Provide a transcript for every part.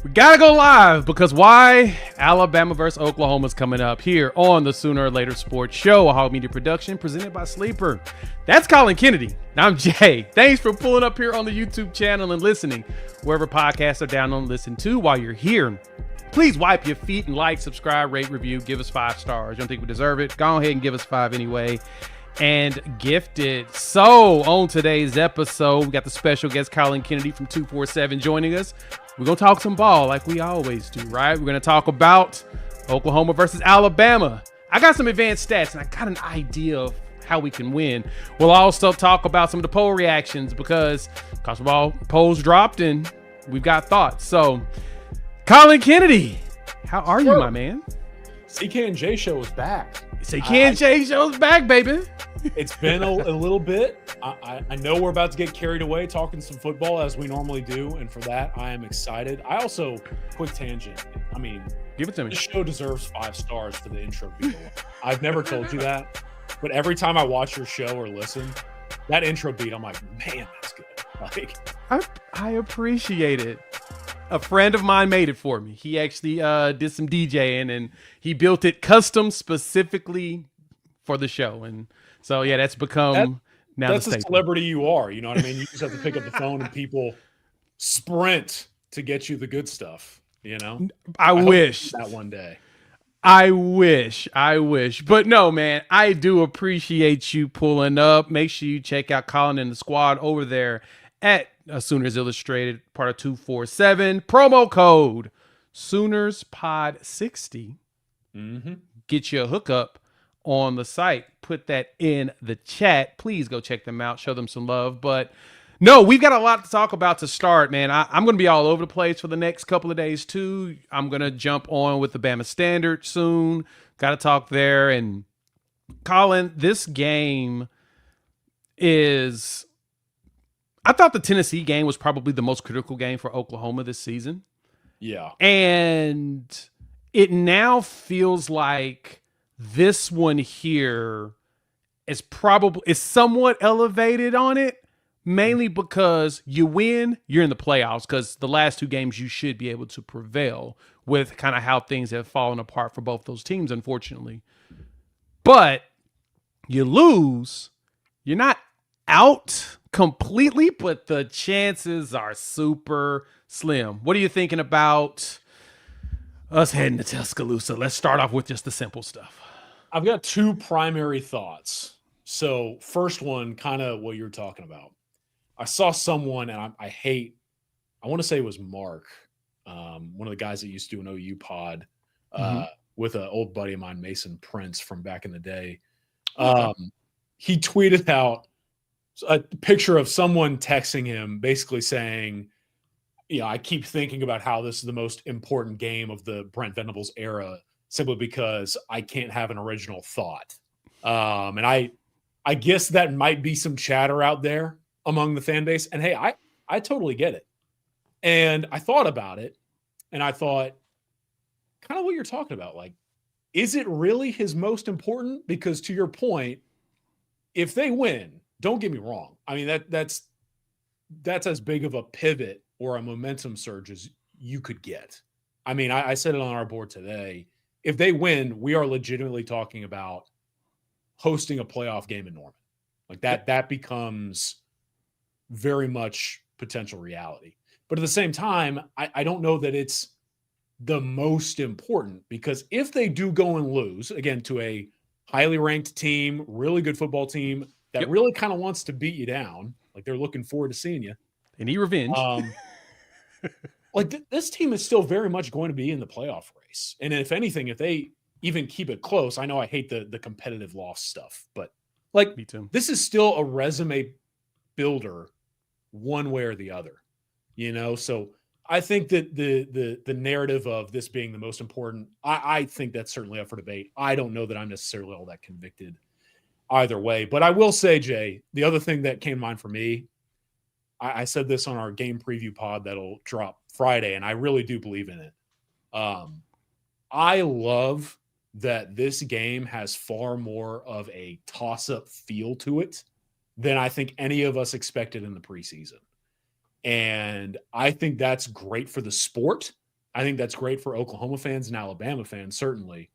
We gotta go live because why? Alabama versus Oklahoma is coming up here on the Sooner or Later Sports Show, a Hog Media production presented by Sleeper. That's Colin Kennedy. I'm Jay. Thanks for pulling up here on the YouTube channel and listening wherever podcasts are down on listen to. While you're here, please wipe your feet and like, subscribe, rate, review, give us 5 stars. You don't think we deserve it? Go ahead and give us 5 anyway. And gift it. So on today's episode, we got the special guest Colin Kennedy from 247 joining us. We're going to talk some ball like we always do, right? We're going to talk about Oklahoma versus Alabama. I got some advanced stats and I got an idea of how we can win. We'll also talk about some of the poll reactions because college football polls dropped and we've got thoughts. So Colin Kennedy, how are you, my man? CK and J show is back. CK and J show's back, baby. It's been a little bit. I know we're about to get carried away talking some football as we normally do, and for that, I am excited. I also, quick tangent, I mean, give it to me. This show deserves 5 stars for the intro beat. I've never told you that, but every time I watch your show or listen, that intro beat, I'm like, man, that's good. Like, I appreciate it. A friend of mine made it for me. He actually did some DJing and he built it custom specifically for the show. And so, yeah, that's become now that's the a celebrity you are. You know what I mean? You just have to pick up the phone and people sprint to get you the good stuff. You know, I wish that one day. I wish. But no, man, I do appreciate you pulling up. Make sure you check out Colin and the squad over there at Sooners Illustrated, part of 247. Promo code SoonersPod60. Get you a hookup on the site. Put that in the chat. Please go check them out. Show them some love. But no, we've got a lot to talk about to start, man. I'm going to be all over the place for the next couple of days, too. I'm going to jump on with the Bama Standard soon. Got to talk there. And Colin, this game is... I thought the Tennessee game was probably the most critical game for Oklahoma this season. Yeah. And it now feels like this one here is somewhat elevated on it, mainly because you win, you're in the playoffs, because the last 2 games you should be able to prevail with kind of how things have fallen apart for both those teams, unfortunately. But you lose, you're not out completely, but the chances are super slim. What are you thinking about us heading to Tuscaloosa? Let's start off with just the simple stuff. I've got 2 primary thoughts. So first one, kind of what you're talking about. I saw someone, and I want to say it was Mark, one of the guys that used to do an OU pod with an old buddy of mine, Mason Prince, from back in the day. He tweeted out a picture of someone texting him basically saying, I keep thinking about how this is the most important game of the Brent Venables era simply because I can't have an original thought. And I guess that might be some chatter out there among the fan base. And hey, I totally get it. And I thought about it and I thought kind of what you're talking about. Like, is it really his most important? Because to your point, if they win, don't get me wrong. I mean, that's as big of a pivot or a momentum surge as you could get. I mean, I said it on our board today. If they win, we are legitimately talking about hosting a playoff game in Norman. Like that becomes very much potential reality. But at the same time, I don't know that it's the most important, because if they do go and lose, again, to a highly ranked team, really good football team, that really kind of wants to beat you down. Like they're looking forward to seeing you. They need revenge. This team is still very much going to be in the playoff race. And if anything, if they even keep it close, I know I hate the competitive loss stuff, but like, me too. This is still a resume builder one way or the other, So I think that the narrative of this being the most important, I think that's certainly up for debate. I don't know that I'm necessarily all that convicted either way. But I will say, Jay, the other thing that came to mind for me, I said this on our game preview pod that'll drop Friday, and I really do believe in it. I love that this game has far more of a toss-up feel to it than I think any of us expected in the preseason. And I think that's great for the sport. I think that's great for Oklahoma fans and Alabama fans, certainly.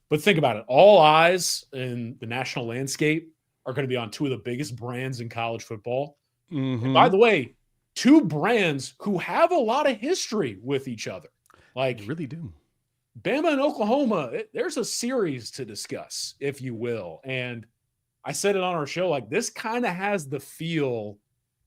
But think about it. All eyes in the national landscape are going to be on two of the biggest brands in college football. And by the way, two brands who have a lot of history with each other. Like, they really do. Bama and Oklahoma, there's a series to discuss, if you will. And I said it on our show, like, this kind of has the feel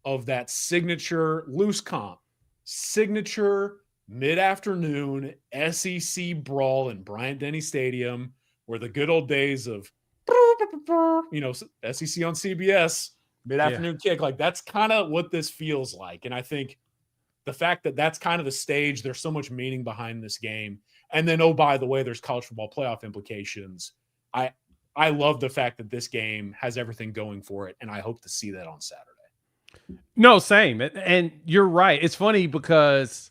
of that signature loose comp, signature mid-afternoon SEC brawl in Bryant-Denny Stadium, where the good old days of, SEC on CBS, mid-afternoon kick, like, that's kind of what this feels like. And I think the fact that that's kind of the stage, there's so much meaning behind this game. And then, oh, by the way, there's college football playoff implications. I love the fact that this game has everything going for it, and I hope to see that on Saturday. No, same. And you're right. It's funny because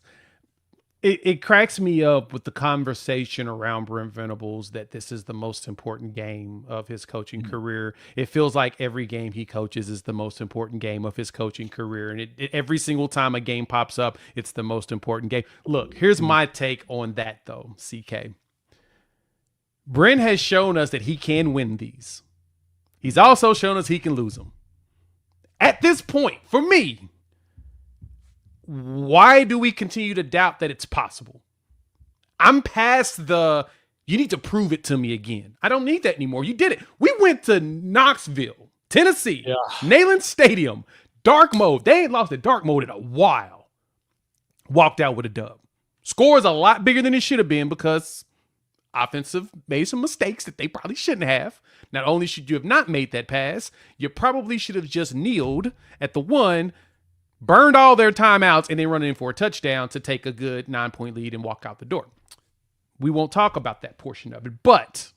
it cracks me up with the conversation around Brent Venables that this is the most important game of his coaching career. It feels like every game he coaches is the most important game of his coaching career. And every single time a game pops up, it's the most important game. Look, here's my take on that, though, CK. Brent has shown us that he can win these. He's also shown us he can lose them. At this point, for me, why do we continue to doubt that it's possible? I'm past you need to prove it to me again. I don't need that anymore. You did it. We went to Knoxville, Tennessee, Neyland Stadium, dark mode. They ain't lost the dark mode in a while. Walked out with a dub. Score is a lot bigger than it should have been because offensive made some mistakes that they probably shouldn't have. Not only should you have not made that pass, you probably should have just kneeled at the one, burned all their timeouts, and then run in for a touchdown to take a good 9-point lead and walk out the door. We won't talk about that portion of it, but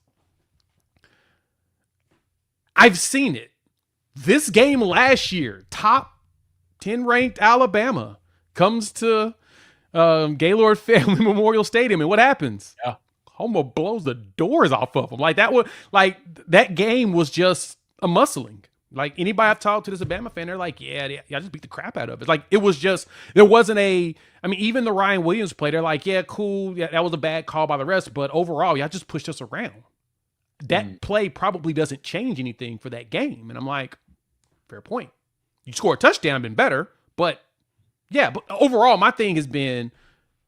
I've seen it. This game last year, top 10 ranked Alabama comes to Gaylord Family Memorial Stadium, and what happens? Yeah. Homer blows the doors off of them. That game was just a muscling. Like, anybody I've talked to that's a Bama fan, they're like, yeah, I just beat the crap out of it. Like, it was just, there wasn't even the Ryan Williams play, they're like, yeah, cool. Yeah, that was a bad call by the rest. But overall, y'all just pushed us around. That play probably doesn't change anything for that game. And I'm like, fair point. You score a touchdown, been better. But overall, my thing has been,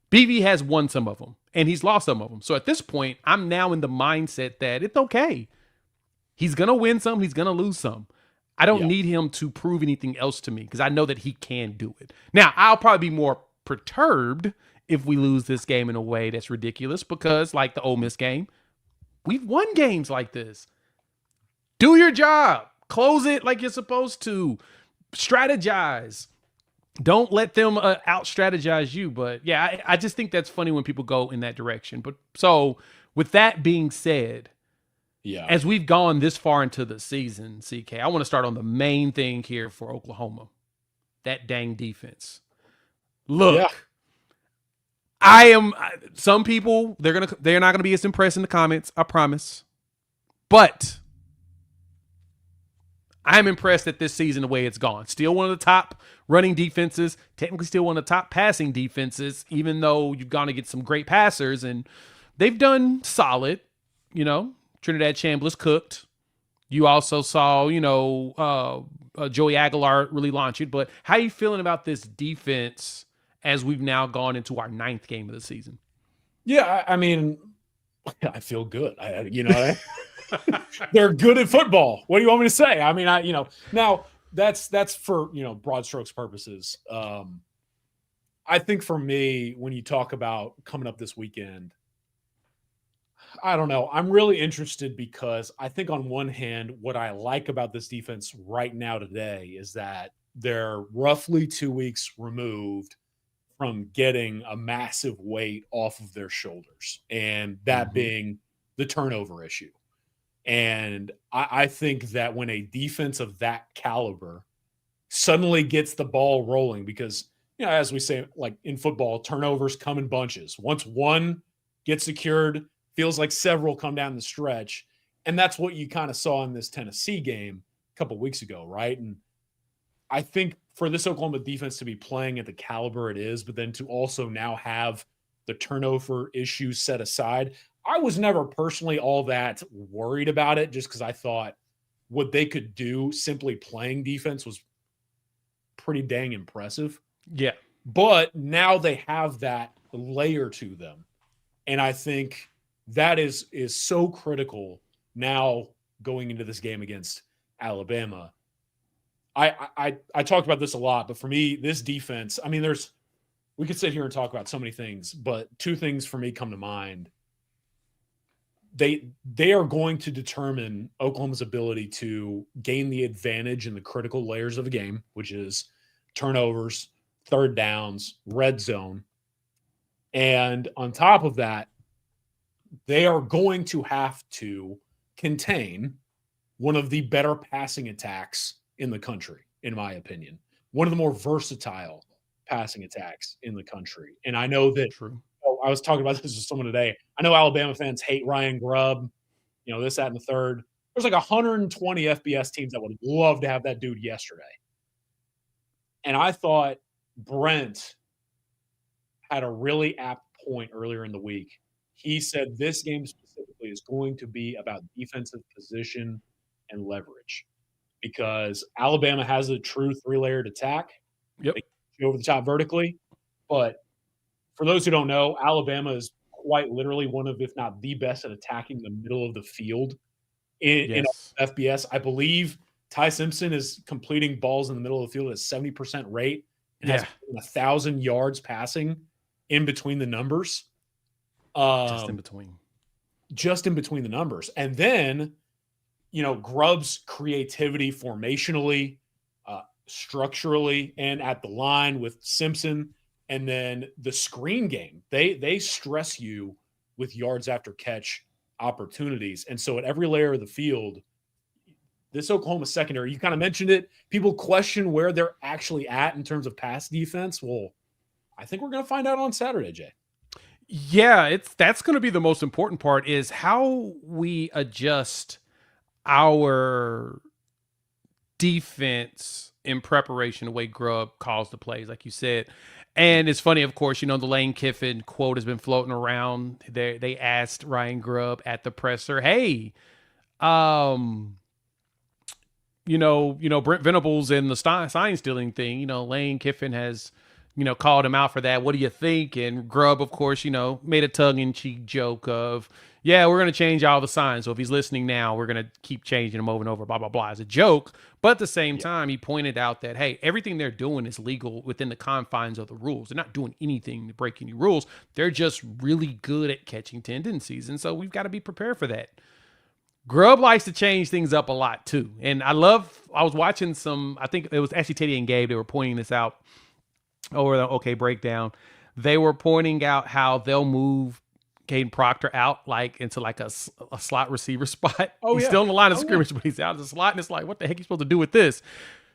BV has won some of them and he's lost some of them. So at this point, I'm now in the mindset that it's okay. He's going to win some, he's going to lose some. I don't need him to prove anything else to me because I know that he can do it. Now, I'll probably be more perturbed if we lose this game in a way that's ridiculous because, like the Ole Miss game, we've won games like this. Do your job. Close it like you're supposed to. Strategize. Don't let them out-strategize you. But, yeah, I just think that's funny when people go in that direction. But so, with that being said, as we've gone this far into the season, CK, I want to start on the main thing here for Oklahoma. That dang defense. Look, some people, they're not going to be as impressed in the comments, I promise. But I'm impressed at this season the way it's gone. Still one of the top running defenses, technically still one of the top passing defenses, even though you've gone to get some great passers, and they've done solid, Trinidad Chambliss cooked. You also saw, Joey Aguilar really launch it. But how are you feeling about this defense as we've now gone into our 9th game of the season? Yeah, I mean, I feel good. They're good at football. What do you want me to say? I mean, now that's for, broad strokes purposes. I think for me, when you talk about coming up this weekend, I don't know. I'm really interested because I think on one hand, what I like about this defense right now today is that they're roughly 2 weeks removed from getting a massive weight off of their shoulders, and that being the turnover issue. And I think that when a defense of that caliber suddenly gets the ball rolling, because, as we say, like in football, turnovers come in bunches. Once one gets secured, feels like several come down the stretch. And that's what you kind of saw in this Tennessee game a couple of weeks ago, right? And I think for this Oklahoma defense to be playing at the caliber it is, but then to also now have the turnover issue set aside, I was never personally all that worried about it just because I thought what they could do simply playing defense was pretty dang impressive. Yeah. But now they have that layer to them. And I think that is so critical now going into this game against Alabama. I talked about this a lot, but for me, this defense, I mean, we could sit here and talk about so many things, but two things for me come to mind. They are going to determine Oklahoma's ability to gain the advantage in the critical layers of a game, which is turnovers, third downs, red zone. And on top of that, they are going to have to contain one of the better passing attacks in the country, in my opinion. One of the more versatile passing attacks in the country. And I know that I was talking about this with someone today. I know Alabama fans hate Ryan Grubb, this, that, and the third. There's like 120 FBS teams that would love to have that dude yesterday. And I thought Brent had a really apt point earlier in the week. He said this game specifically is going to be about defensive position and leverage because Alabama has a true three-layered attack. Yep. They get you over the top vertically. But for those who don't know, Alabama is quite literally one of, if not the best at attacking the middle of the field in FBS. I believe Ty Simpson is completing balls in the middle of the field at a 70% rate and has 1,000 yards passing in between the numbers. Just in between. Just in between the numbers. And then, Grubb's creativity formationally, structurally, and at the line with Simpson. And then the screen game. They stress you with yards after catch opportunities. And so at every layer of the field, this Oklahoma secondary, you kind of mentioned it, people question where they're actually at in terms of pass defense. Well, I think we're going to find out on Saturday, Jay. Yeah, that's going to be the most important part is how we adjust our defense in preparation the way Grubb calls the plays, like you said. And it's funny, of course, the Lane Kiffin quote has been floating around. They asked Ryan Grubb at the presser, hey, Brent Venables and the sign stealing thing, Lane Kiffin has, called him out for that. What do you think? And Grubb, of course, made a tongue-in-cheek joke of, yeah, we're going to change all the signs. So if he's listening now, we're going to keep changing them over and over, blah, blah, blah, as a joke. But at the same time, he pointed out that, hey, everything they're doing is legal within the confines of the rules. They're not doing anything to break any rules. They're just really good at catching tendencies. And so we've got to be prepared for that. Grubb likes to change things up a lot too. And I was watching I think it was actually Teddy and Gabe, they were pointing this out over the OK Breakdown. They were pointing out how they'll move Caden Proctor out into a slot receiver spot. He's still in the line of scrimmage, but he's out of the slot. And it's like, what the heck are you supposed to do with this?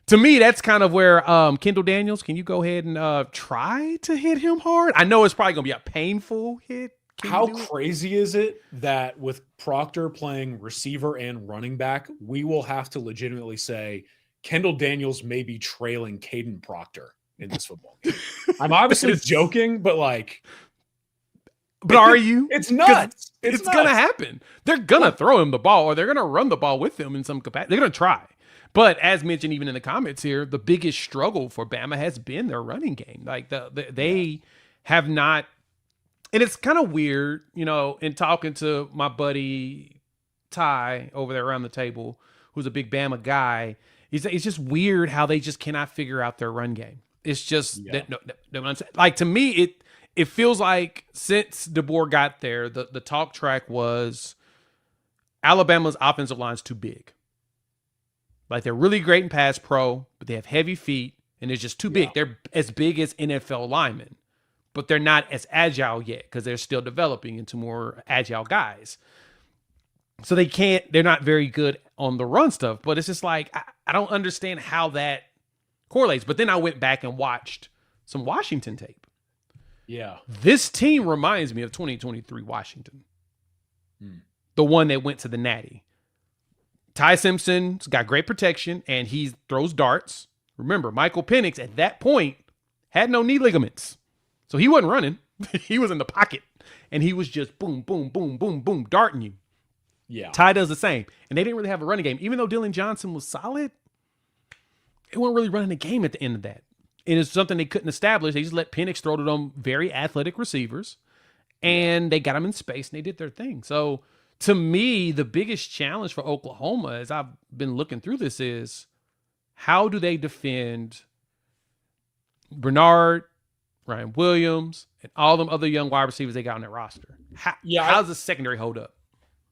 To me, that's kind of where Kendall Daniels, can you go ahead and try to hit him hard? I know it's probably going to be a painful hit. How crazy is it that with Proctor playing receiver and running back, we will have to legitimately say Kendall Daniels may be trailing Caden Proctor in this football game? I'm obviously joking, but But are you? It's nuts. It's going to happen. They're going to throw him the ball, or they're going to run the ball with him in some capacity. They're going to try. But as mentioned, even in the comments here, the biggest struggle for Bama has been their running game. They have not, and it's kind of weird, in talking to my buddy Ty over there around the table, who's a big Bama guy. It's just weird how they just cannot figure out their run game. It's just to me, it feels like since DeBoer got there, the talk track was Alabama's offensive line's too big. They're really great in pass pro, but they have heavy feet, and they're just too big. They're as big as NFL linemen, but they're not as agile yet because they're still developing into more agile guys. So they're not very good on the run stuff, but it's just I don't understand how that correlates. But then I went back and watched some Washington tape. Yeah. This team reminds me of 2023 Washington. The one that went to the Natty. Ty Simpson's got great protection, and he throws darts. Remember, Michael Penix at that point had no knee ligaments. So he wasn't running. He was in the pocket, and he was just boom, boom, boom, boom, boom, darting you. Yeah. Ty does the same. And they didn't really have a running game. Even though Dylan Johnson was solid, they weren't really running the game at the end of that. It is something they couldn't establish. They just let Penix throw to them very athletic receivers, and they got them in space, and they did their thing. So, to me, the biggest challenge for Oklahoma, as I've been looking through this, is how do they defend Bernard, Ryan Williams, and all them other young wide receivers they got on their roster? How does the secondary hold up?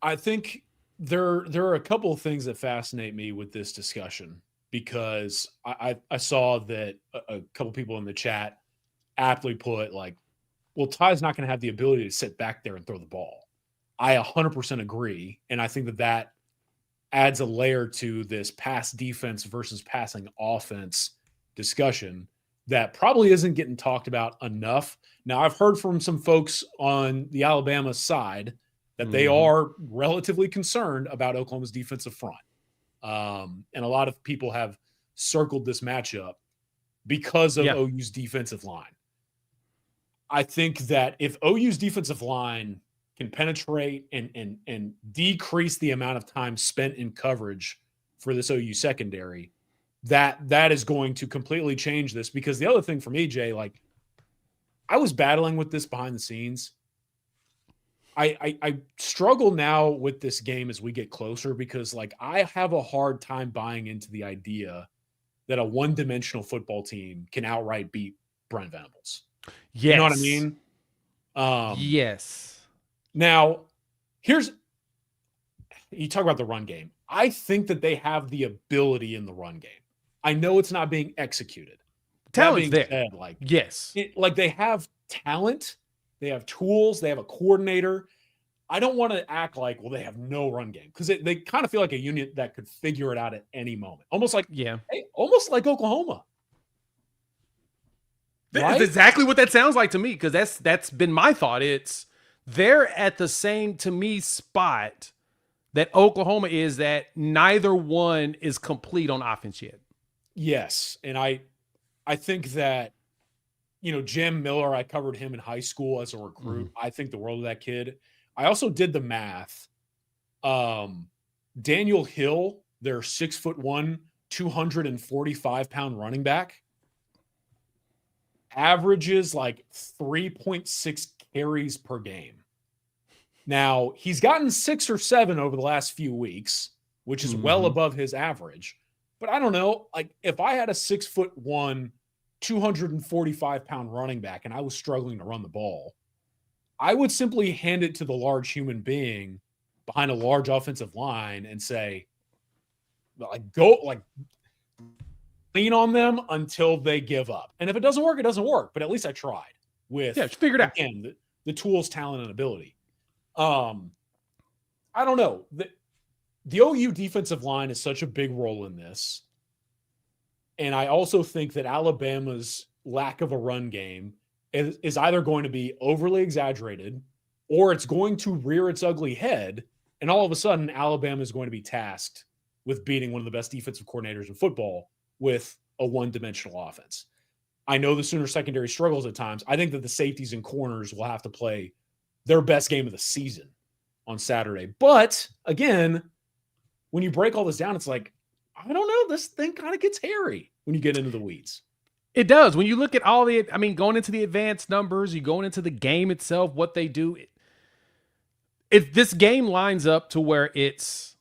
I think there are a couple of things that fascinate me with this discussion, because I saw that a couple people in the chat aptly put, like, well, Ty's not going to have the ability to sit back there and throw the ball. I 100% agree. And I think that adds a layer to this pass defense versus passing offense discussion that probably isn't getting talked about enough. Now, I've heard from some folks on the Alabama side that they are relatively concerned about Oklahoma's defensive front. And a lot of people have circled this matchup because of OU's defensive line. I think that if OU's defensive line can penetrate and decrease the amount of time spent in coverage for this OU secondary, that is going to completely change this. Because the other thing for me, Jay, like, I was battling with this behind the scenes. I struggle now with this game as we get closer, because, like, I have a hard time buying into the idea that a one-dimensional football team can outright beat Brent Venables. Yes. You know what I mean? Yes. Now, you talk about the run game. I think that they have the ability in the run game. I know it's not being executed. Talent's there. Said, yes. They have talent. They have tools. They have a coordinator. I don't want to act like, well, they have no run game, because they kind of feel like a unit that could figure it out at any moment. Almost like Oklahoma. That's right? exactly what that sounds like to me, because that's been my thought. They're at the same, to me, spot that Oklahoma is, that neither one is complete on offense yet. Yes. And I think that, Jim Miller, I covered him in high school as a recruit. I think the world of that kid. I also did the math. Daniel Hill, their 6'1", 245-pound running back, averages like 3.6 carries per game. Now, he's gotten 6 or 7 over the last few weeks, which is well above his average. But I don't know, like, if I had a 6'1", 245-pound running back and I was struggling to run the ball, I would simply hand it to the large human being behind a large offensive line and say, lean on them until they give up. And if it doesn't work, it doesn't work. But at least I tried with, figured out, again, the tools, talent, and ability. I don't know. The OU defensive line is such a big role in this. And I also think that Alabama's lack of a run game is either going to be overly exaggerated, or it's going to rear its ugly head. And all of a sudden, Alabama is going to be tasked with beating one of the best defensive coordinators in football with a one-dimensional offense. I know the Sooner secondary struggles at times. I think that the safeties and corners will have to play their best game of the season on Saturday. But again, when you break all this down, it's like, I don't know, this thing kind of gets hairy when you get into the weeds. It does. When you look at going into the advanced numbers, you going into the game itself, what they do. If this game lines up to where it's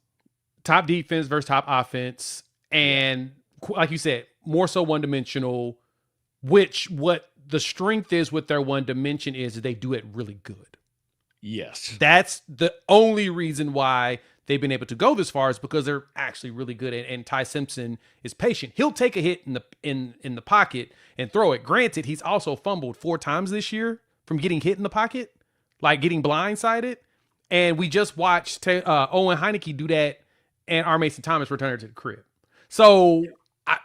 top defense versus top offense, and like you said, more so one-dimensional, which what the strength is with their one dimension is that they do it really good. Yes. That's the only reason why they've been able to go this far, is because they're actually really good. And Ty Simpson is patient. He'll take a hit in the pocket and throw it. Granted, he's also fumbled 4 times this year from getting hit in the pocket, like getting blindsided. And we just watched Owen Heineke do that, and R. Mason Thomas return her to the crib. So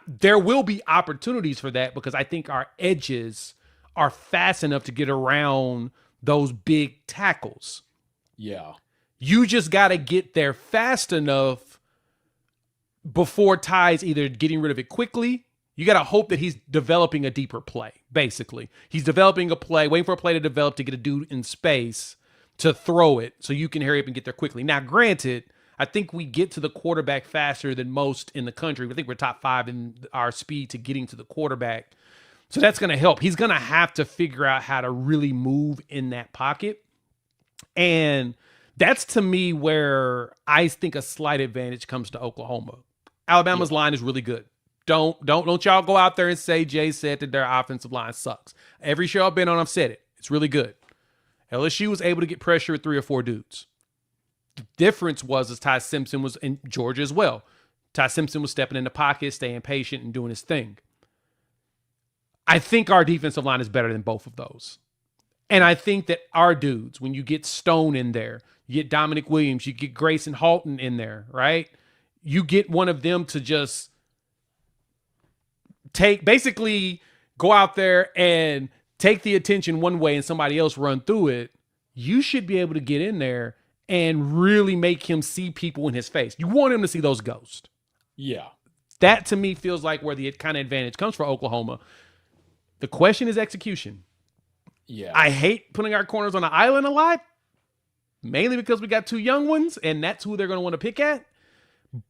there will be opportunities for that, because I think our edges are fast enough to get around those big tackles. Yeah. You just got to get there fast enough before Ty's either getting rid of it quickly. You got to hope that he's developing a deeper play, basically. He's developing a play, waiting for a play to develop to get a dude in space to throw it so you can hurry up and get there quickly. Now, granted, I think we get to the quarterback faster than most in the country. I think we're top 5 in our speed to getting to the quarterback. So that's going to help. He's going to have to figure out how to really move in that pocket. And that's, to me, where I think a slight advantage comes to Oklahoma. Alabama's line is really good. Don't y'all go out there and say Jay said that their offensive line sucks. Every show I've been on, I've said it. It's really good. LSU was able to get pressure with 3 or 4 dudes. The difference was Ty Simpson was in Georgia as well. Ty Simpson was stepping in the pocket, staying patient, and doing his thing. I think our defensive line is better than both of those. And I think that our dudes, when you get Stone in there, you get Dominic Williams, you get Grayson Halton in there, right? You get one of them to just basically go out there and take the attention one way and somebody else run through it. You should be able to get in there and really make him see people in his face. You want him to see those ghosts. Yeah. That, to me, feels like where the kind of advantage comes for Oklahoma. The question is execution. Yeah. I hate putting our corners on the island a lot, mainly because we got 2 young ones, and that's who they're going to want to pick at.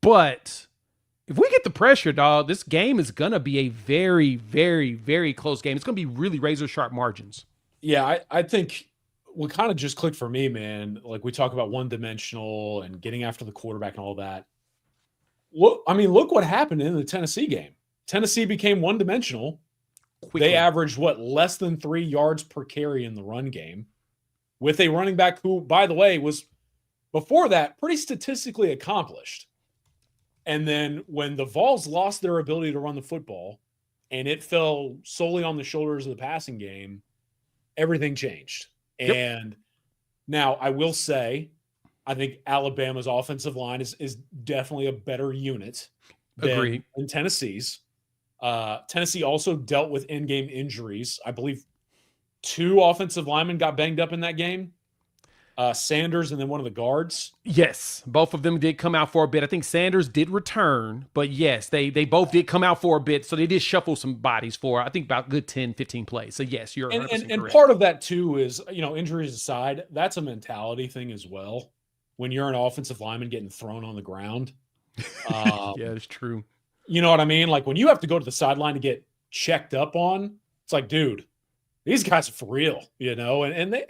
But if we get the pressure, dog, this game is going to be a very, very, very close game. It's going to be really razor-sharp margins. Yeah, I think what kind of just clicked for me, man, like we talk about one-dimensional and getting after the quarterback and all that. Look what happened in the Tennessee game. Tennessee became one-dimensional. Quickly. They averaged, less than 3 yards per carry in the run game with a running back who, by the way, was, before that, pretty statistically accomplished. And then when the Vols lost their ability to run the football and it fell solely on the shoulders of the passing game, everything changed. Yep. And now I will say, I think Alabama's offensive line is definitely a better unit than Tennessee's. Tennessee also dealt with in-game injuries. I believe 2 offensive linemen got banged up in that game. Sanders and then one of the guards. Yes, both of them did come out for a bit. I think Sanders did return, but yes, they both did come out for a bit. So they did shuffle some bodies for, I think, about good 10, 15 plays. So yes, you're 100% correct. And part of that too is, injuries aside, that's a mentality thing as well. When you're an offensive lineman getting thrown on the ground. Yeah, it's true. You know what I mean? Like when you have to go to the sideline to get checked up on, it's like, dude, these guys are for real, and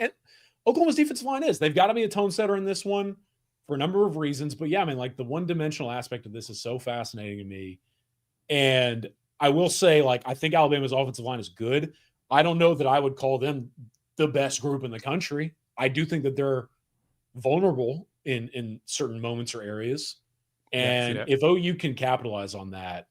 Oklahoma's defensive line they've got to be a tone setter in this one for a number of reasons. But yeah, like the one-dimensional aspect of this is so fascinating to me. And I will say, I think Alabama's offensive line is good. I don't know that I would call them the best group in the country. I do think that they're vulnerable in certain moments or areas. And if OU can capitalize on that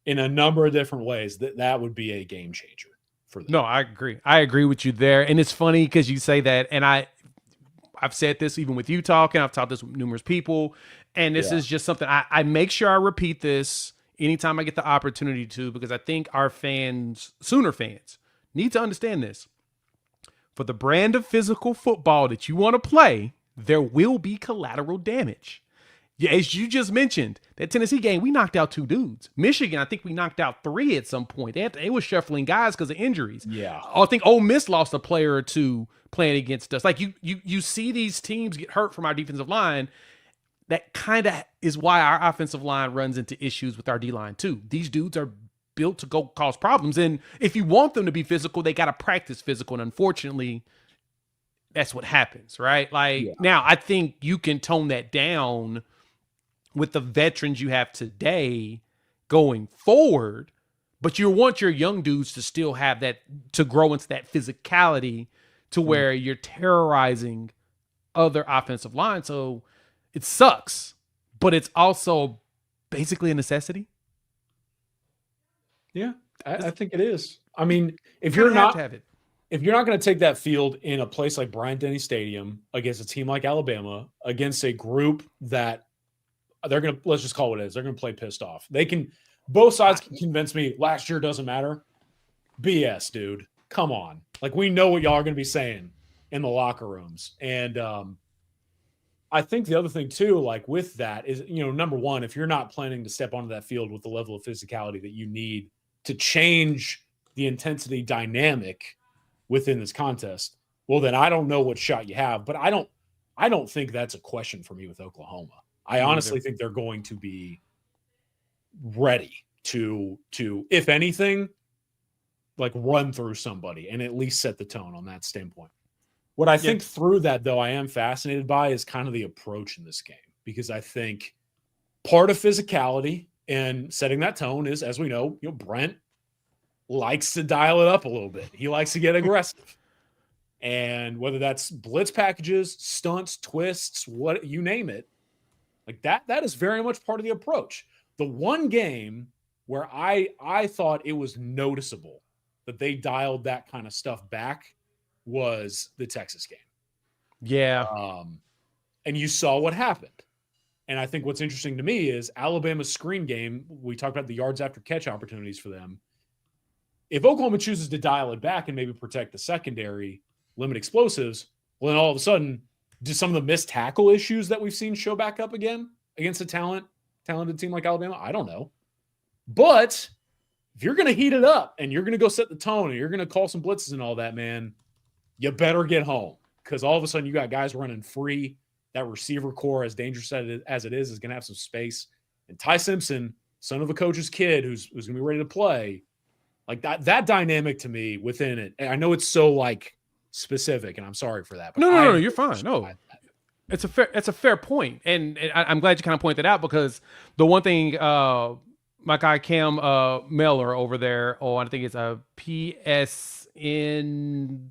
in a number of different ways, that would be a game changer for them. No, I agree. I agree with you there. And it's funny because you say that, and I've said this even with you talking. I've talked this with numerous people, and this is just something I make sure I repeat this anytime I get the opportunity to, because I think our fans, Sooner fans, need to understand this. For the brand of physical football that you want to play, there will be collateral damage. Yeah, as you just mentioned, that Tennessee game, we knocked out 2 dudes. Michigan, I think we knocked out 3 at some point. They were shuffling guys because of injuries. Yeah. I think Ole Miss lost a player or 2 playing against us. Like you see these teams get hurt from our defensive line. That kind of is why our offensive line runs into issues with our D-line too. These dudes are built to go cause problems. And if you want them to be physical, they got to practice physical. And unfortunately, that's what happens, right? Now I think you can tone that down with the veterans you have today going forward, but you want your young dudes to still have that, to grow into that physicality to where you're terrorizing other offensive lines. So it sucks, but it's also basically a necessity. Yeah, I think it is. I mean, if you're not going to take that field in a place like Bryant-Denny Stadium against a team like Alabama, against a group that they're going to, let's just call it what it is, they're going to play pissed off. Both sides can convince me last year doesn't matter. BS, dude. Come on. We know what y'all are going to be saying in the locker rooms. And I think the other thing too, with that is, number one, if you're not planning to step onto that field with the level of physicality that you need to change the intensity dynamic within this contest, well, then I don't know what shot you have. But I don't think that's a question for me with Oklahoma. I Me honestly either. think they're going to be ready to if anything, like run through somebody and at least set the tone on that standpoint. What I Yeah. think through that, though, I am fascinated by is kind of the approach in this game, because I think part of physicality and setting that tone is, as we know, Brent likes to dial it up a little bit. He likes to get aggressive. And whether that's blitz packages, stunts, twists, what you name it, like that is very much part of the approach. The one game where I thought it was noticeable that they dialed that kind of stuff back was the Texas game. Yeah. And you saw what happened. And I think what's interesting to me is Alabama's screen game. We talked about the yards after catch opportunities for them. If Oklahoma chooses to dial it back and maybe protect the secondary, limit explosives, well, then all of a sudden, do some of the missed tackle issues that we've seen show back up again against a talented team like Alabama? I don't know. But if you're going to heat it up and you're going to go set the tone and you're going to call some blitzes and all that, man, you better get home, because all of a sudden you got guys running free. That receiver core, as dangerous as it is going to have some space. And Ty Simpson, son of a coach's kid who's going to be ready to play, like that dynamic to me within it. And I know it's so like specific, and I'm sorry for that. But No. You're fine. No, it's a fair point, and I'm glad you kind of pointed that out, because the one thing my guy Cam Miller over there, I think it's a PSN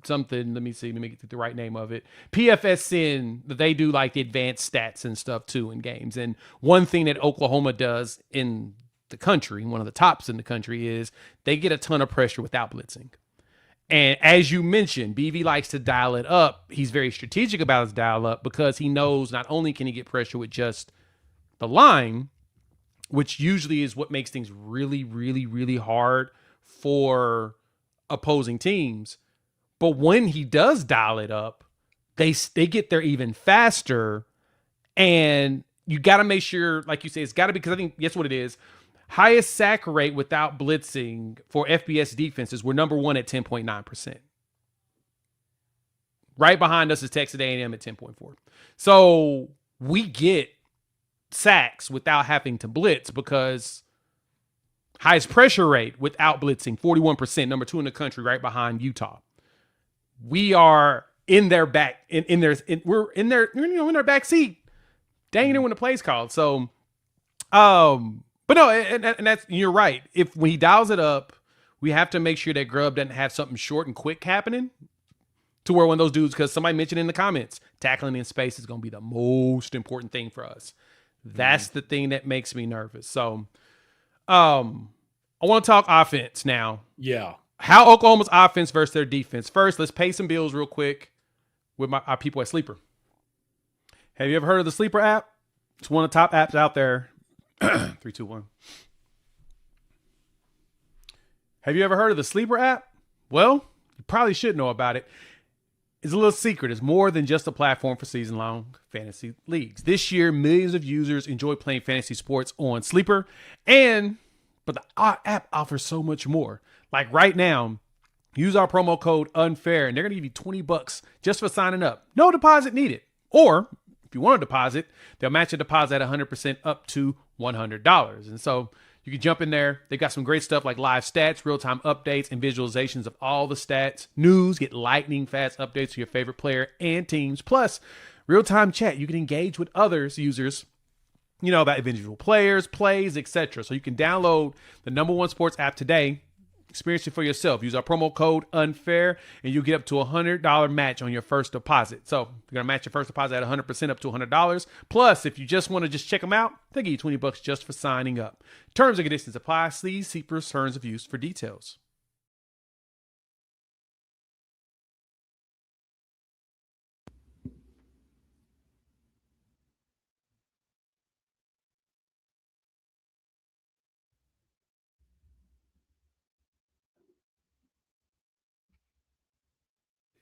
something. Let me get the right name of it. PFSN. They do like the advanced stats and stuff too in games. And one thing that Oklahoma does in the country, one of the tops in the country, is they get a ton of pressure without blitzing. And as you mentioned, BV likes to dial it up. He's very strategic about his dial up, because he knows not only can he get pressure with just the line, which usually is what makes things really, really, really hard for opposing teams, but when he does dial it up, they get there even faster. And you got to make sure, like you say, it's got to be, because I think guess what it is. Highest sack rate without blitzing for FBS defenses, we're number one at 10.9%. Right behind us is Texas A&M at 10.4. So we get sacks without having to blitz, because highest pressure rate without blitzing, 41%, number two in the country, right behind Utah. We are in their back, we're in their, in their back seat, dang it, when the play's called. So, but no, and that's, you're right. If when he dials it up, we have to make sure that Grubb doesn't have something short and quick happening, to where one of those dudes, because somebody mentioned in the comments, tackling in space is going to be the most important thing for us. That's the thing that makes me nervous. So, I want to talk offense now. Yeah. How Oklahoma's offense versus their defense. First, let's pay some bills real quick with our people at Sleeper. Have you ever heard of the Sleeper app? It's one of the top apps out there. 3, 2, 1. Have you ever heard of the Sleeper app? Well, you probably should know about it. It's a little secret. It's more than just a platform for season-long fantasy leagues. This year, millions of users enjoy playing fantasy sports on Sleeper, but the app offers so much more. Like right now, use our promo code UNFAIR, and they're going to give you $20 just for signing up. No deposit needed. Or if you want to deposit, they'll match a deposit at 100% up to $100. And so you can jump in there. They've got some great stuff like live stats, real-time updates, and visualizations of all the stats. News, get lightning fast updates to your favorite player and teams. Plus, real-time chat. You can engage with others, users, about individual players, plays, etc. So you can download the #1 sports app today. Experience it for yourself. Use our promo code UNFAIR, and you'll get up to $100 match on your first deposit. So you're going to match your first deposit at 100% up to $100. Plus, if you just want to just check them out, they'll give you $20 just for signing up. Terms and conditions apply. See Sleeper's terms of use for details.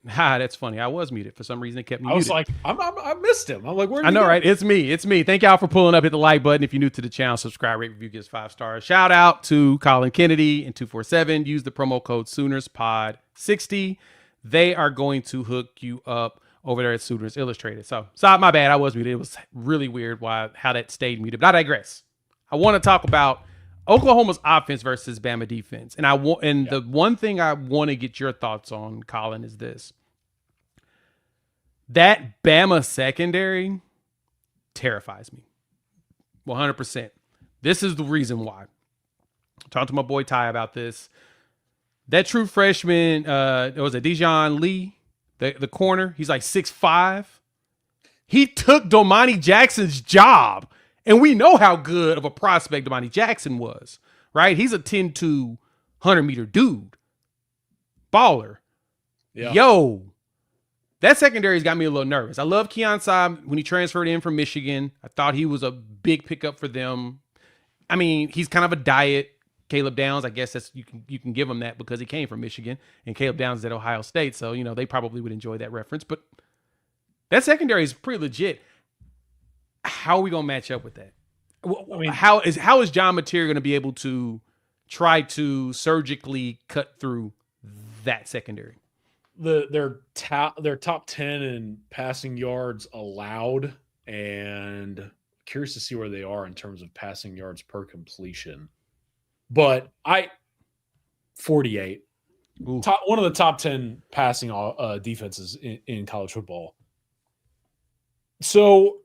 Ha, that's funny. I was muted. For some reason, it kept me I was muted. like, I missed him. I'm like, where did I he know, go? right? It's me. It's me. Thank y'all for pulling up. Hit the like button. If you're new to the channel, subscribe, rate, review, gives 5 stars. Shout out to Colin Kennedy and 247. Use the promo code SoonersPod60. They are going to hook you up over there at Sooners Illustrated. So, sorry, my bad. I was muted. It was really weird how that stayed muted. But I digress. I want to talk about Oklahoma's offense versus Bama defense. And the one thing I want to get your thoughts on, Colin, is this. That Bama secondary terrifies me 100%. This is the reason why. I talked to my boy Ty about this. That true freshman, it was a Dijon Lee, the corner. He's like 6'5". He took Domani Jackson's job. And we know how good of a prospect Domani Jackson was, right? He's a 10-2 100-meter dude. Baller. Yeah. Yo, that secondary's got me a little nervous. I love Keon Saab when he transferred in from Michigan. I thought he was a big pickup for them. I mean, he's kind of a diet. Caleb Downs, I guess that's you can give him that because he came from Michigan, and Caleb Downs is at Ohio State, so they probably would enjoy that reference. But that secondary is pretty legit. How are we gonna match up with that? I mean, how is John Mateer going to be able to try to surgically cut through that secondary? Their top 10 in passing yards allowed, and curious to see where they are in terms of passing yards per completion. But 48, one of the top 10 passing defenses in college football. So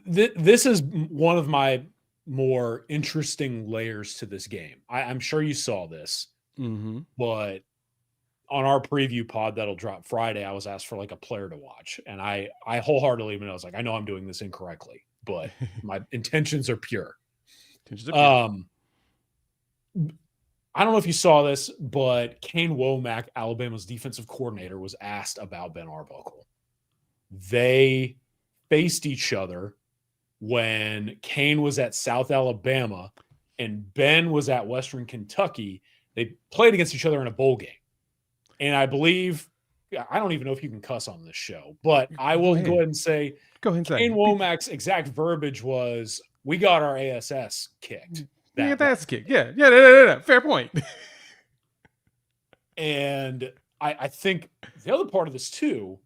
this is one of my more interesting layers to this game. I'm sure you saw this, but on our preview pod that'll drop Friday, I was asked for like a player to watch, and I wholeheartedly admit I was like, I know I'm doing this incorrectly, but my intentions are pure. I don't know if you saw this, but Kane Womack, Alabama's defensive coordinator, was asked about Ben Arbuckle. They faced each other when Kane was at South Alabama and Ben was at Western Kentucky. They played against each other in a bowl game. And I believe, I don't even know if you can cuss on this show, but I will go ahead and say, Kane Womack's exact verbiage was, we got our ASS kicked. That's kicked. Yeah. Fair point. And I think the other part of this too,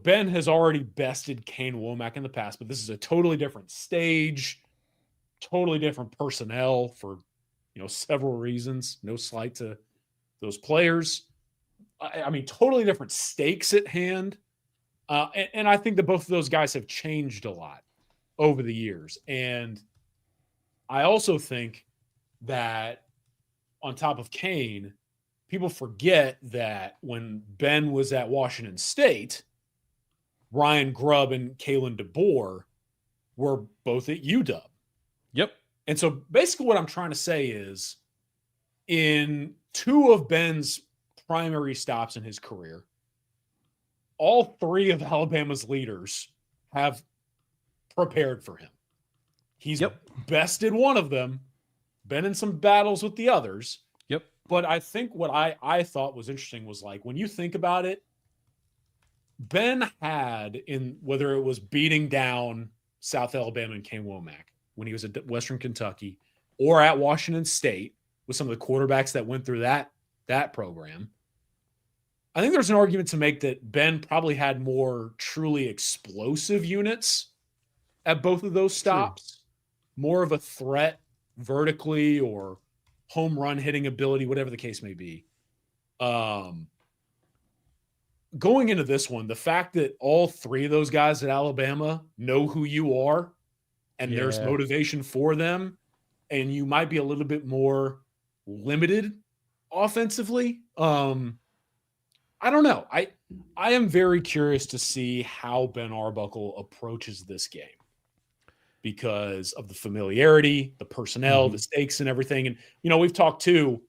Ben has already bested Kane Womack in the past, but this is a totally different stage, totally different personnel for, several reasons. No slight to those players. I mean, totally different stakes at hand. And I think that both of those guys have changed a lot over the years. And I also think that on top of Kane, people forget that when Ben was at Washington State, Ryan Grubb and Kalen DeBoer were both at UW. Yep. And so basically what I'm trying to say is, in two of Ben's primary stops in his career, all three of Alabama's leaders have prepared for him. He's bested one of them, been in some battles with the others. Yep. But I think what I thought was interesting was, like, when you think about it, Ben had, in whether it was beating down South Alabama and Kane Womack when he was at Western Kentucky, or at Washington State with some of the quarterbacks that went through that program, I think there's an argument to make that Ben probably had more truly explosive units at both of those stops, more of a threat vertically or home run hitting ability, whatever the case may be. Going into this one, the fact that all three of those guys at Alabama know who you are and there's motivation for them, and you might be a little bit more limited offensively. I don't know. I am very curious to see how Ben Arbuckle approaches this game because of the familiarity, the personnel, the stakes, and everything. And, we've talked too,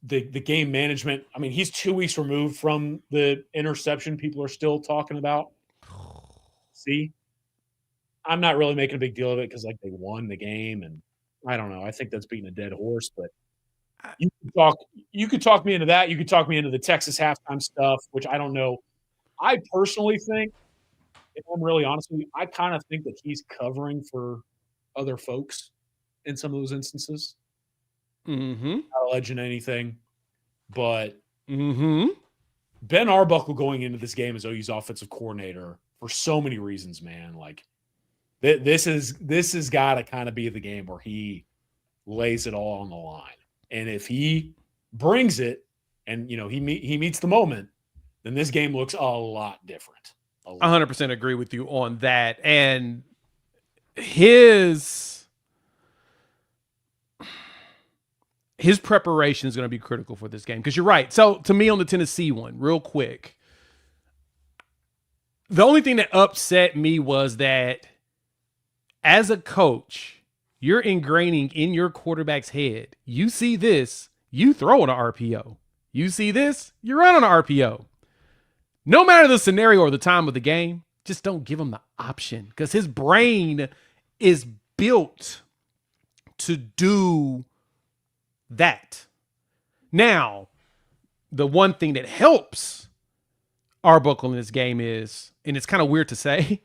the game management. I mean, he's 2 weeks removed from the interception people are still talking about. See, I'm not really making a big deal of it because, like, they won the game, and I don't know. I think that's beating a dead horse, but You could talk me into that. You could talk me into the Texas halftime stuff, which I don't know. I personally think, if I'm really honest with you, I kind of think that he's covering for other folks in some of those instances. Mm-hmm. Not alleging anything, but Mm-hmm. Ben Arbuckle going into this game as OU's offensive coordinator for so many reasons, man. Like this has got to kind of be the game where he lays it all on the line. And if he brings it and he meets the moment, then this game looks a lot different. 100% agree with you on that. And his preparation is going to be critical for this game, because you're right. So to me, on the Tennessee one, real quick, the only thing that upset me was that as a coach, you're ingraining in your quarterback's head, you see this, you throw an RPO. You see this, you run an RPO. No matter the scenario or the time of the game, just don't give him the option, because his brain is built to do that. Now, the one thing that helps Arbuckle in this game is, and it's kind of weird to say,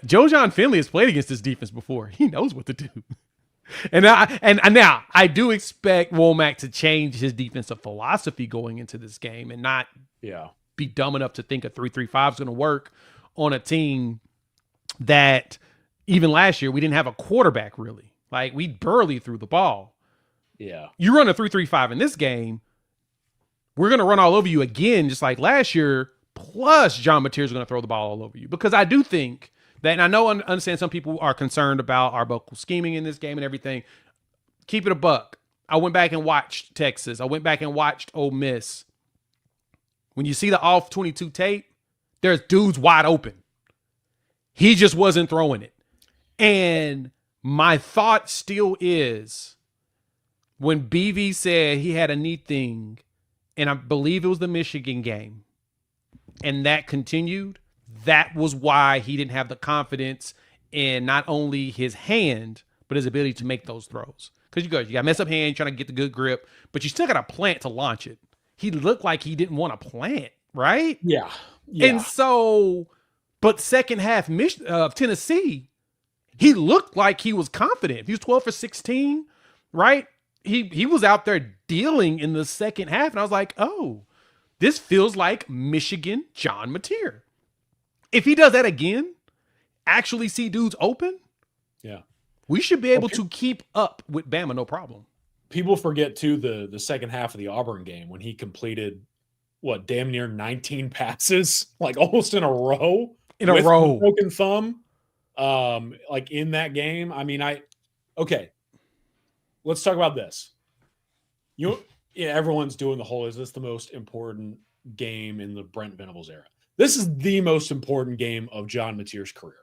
Joe John Finley has played against this defense before. He knows what to do. And now I do expect Womack to change his defensive philosophy going into this game and not be dumb enough to think a 3-3-5 is going to work on a team that even last year we didn't have a quarterback really. Like, we barely threw the ball. Yeah. You run a 3-3-5 in this game, we're going to run all over you again, just like last year. Plus, John Mateer is going to throw the ball all over you, because I do think that, and I know, understand some people are concerned about Arbuckle scheming in this game and everything. Keep it a buck. I went back and watched Texas. I went back and watched Ole Miss. When you see the off 22 tape, there's dudes wide open. He just wasn't throwing it. And my thought still is, when BV said he had a knee thing, and I believe it was the Michigan game, and that continued, that was why he didn't have the confidence in not only his hand, but his ability to make those throws. Because you got mess up hand, trying to get the good grip, but you still got to plant to launch it. He looked like he didn't want to plant, right? Yeah. And so, but second half of Tennessee, he looked like he was confident. He was 12 for 16, right? He was out there dealing in the second half, and I was like, oh, this feels like Michigan John Mateer. If he does that again, actually see dudes open, we should be able to keep up with Bama, no problem. People forget too the second half of the Auburn game when he completed damn near 19 passes, like almost in a row. In a row. Broken thumb. Like in that game. I mean, okay. Let's talk about this. Everyone's doing the whole, is this the most important game in the Brent Venables era? This is the most important game of John Mateer's career.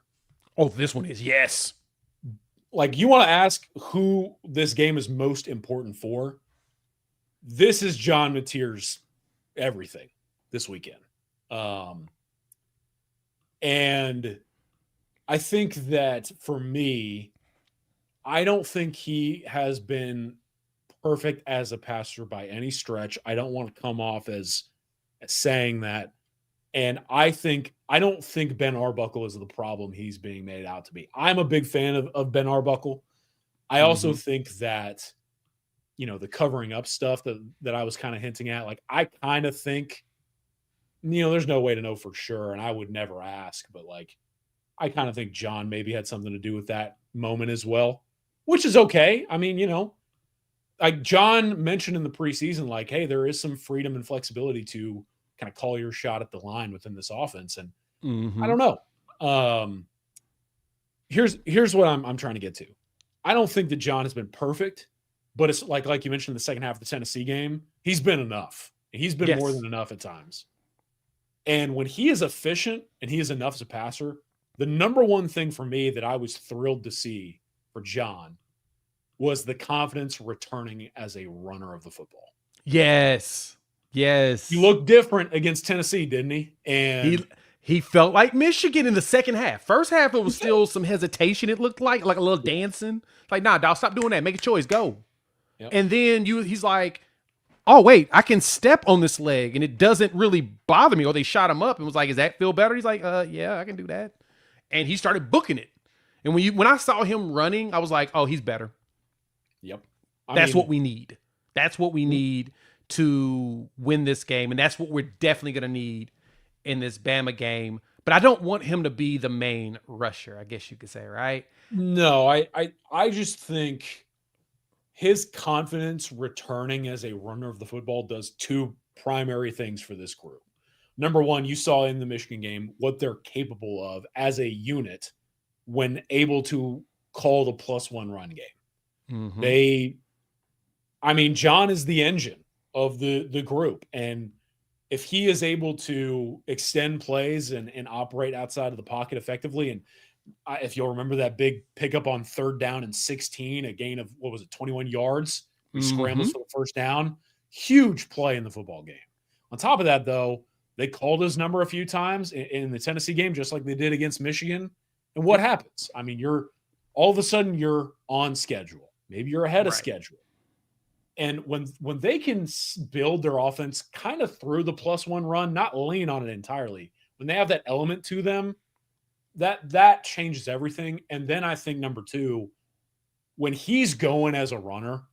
Oh, this one is, yes. Like, you want to ask who this game is most important for? This is John Mateer's everything this weekend. And I think that for me, I don't think he has been perfect as a passer by any stretch. I don't want to come off as saying that. And I don't think Ben Arbuckle is the problem he's being made out to be. I'm a big fan of Ben Arbuckle. I also think that, the covering up stuff that I was kind of hinting at, like, I kind of think, there's no way to know for sure, and I would never ask, but like, I kind of think John maybe had something to do with that moment as well, which is okay. I mean, like John mentioned in the preseason, like, hey, there is some freedom and flexibility to kind of call your shot at the line within this offense. And I don't know. Here's what I'm trying to get to. I don't think that John has been perfect, but it's like you mentioned in the second half of the Tennessee game, he's been enough. He's been more than enough at times. And when he is efficient and he is enough as a passer, the number one thing for me that I was thrilled to see for John was the confidence returning as a runner of the football. Yes. He looked different against Tennessee, didn't he? And he felt like Michigan in the second half. First half, it was still some hesitation. It looked like a little dancing. Like, nah, dog, stop doing that. Make a choice. Go. Yep. And then he's like, oh, wait, I can step on this leg and it doesn't really bother me. Or they shot him up and was like, does that feel better? He's like, yeah, I can do that. And he started booking it. And when I saw him running, I was like, oh, he's better. Yep. That's what we need. That's what we need to win this game. And that's what we're definitely going to need in this Bama game. But I don't want him to be the main rusher, I guess you could say, right? No, I just think his confidence returning as a runner of the football does two primary things for this group. Number one, you saw in the Michigan game what they're capable of as a unit when able to call the +1 run game. Mm-hmm. John is the engine of the group. And if he is able to extend plays and operate outside of the pocket effectively, and if you'll remember that big pickup on 3rd down and 16, a gain of, 21 yards, he scrambles for the first down, huge play in the football game. On top of that, though, they called his number a few times in the Tennessee game, just like they did against Michigan. And what happens? You're all of a sudden you're on schedule. Maybe you're ahead of schedule. And when they can build their offense kind of through the +1 run, not lean on it entirely, when they have that element to them, that changes everything. And then I think number two, when he's going as a runner,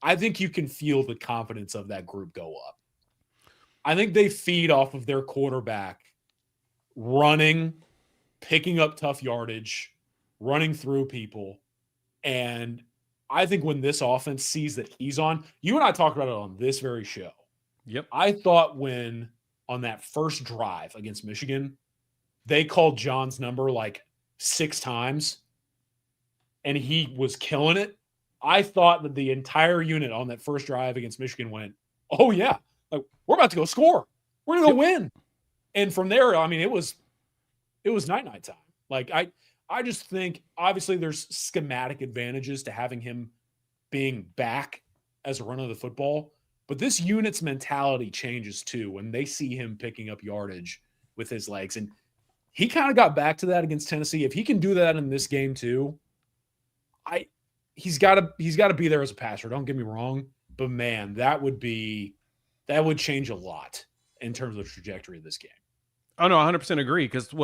I think you can feel the confidence of that group go up. I think they feed off of their quarterback running, picking up tough yardage, running through people. And I think when this offense sees that he's on, you and I talked about it on this very show. Yep. I thought when on that first drive against Michigan, they called John's number like 6 times and he was killing it. I thought that the entire unit on that first drive against Michigan went, oh yeah, like we're about to go score. We're going to go win. And from there, it was night time. Like I just think obviously there's schematic advantages to having him being back as a runner of the football, but this unit's mentality changes too when they see him picking up yardage with his legs. And he kind of got back to that against Tennessee. If he can do that in this game too, he's got to be there as a passer. Don't get me wrong, but man, that would change a lot in terms of the trajectory of this game. Oh no, 100% agree. Because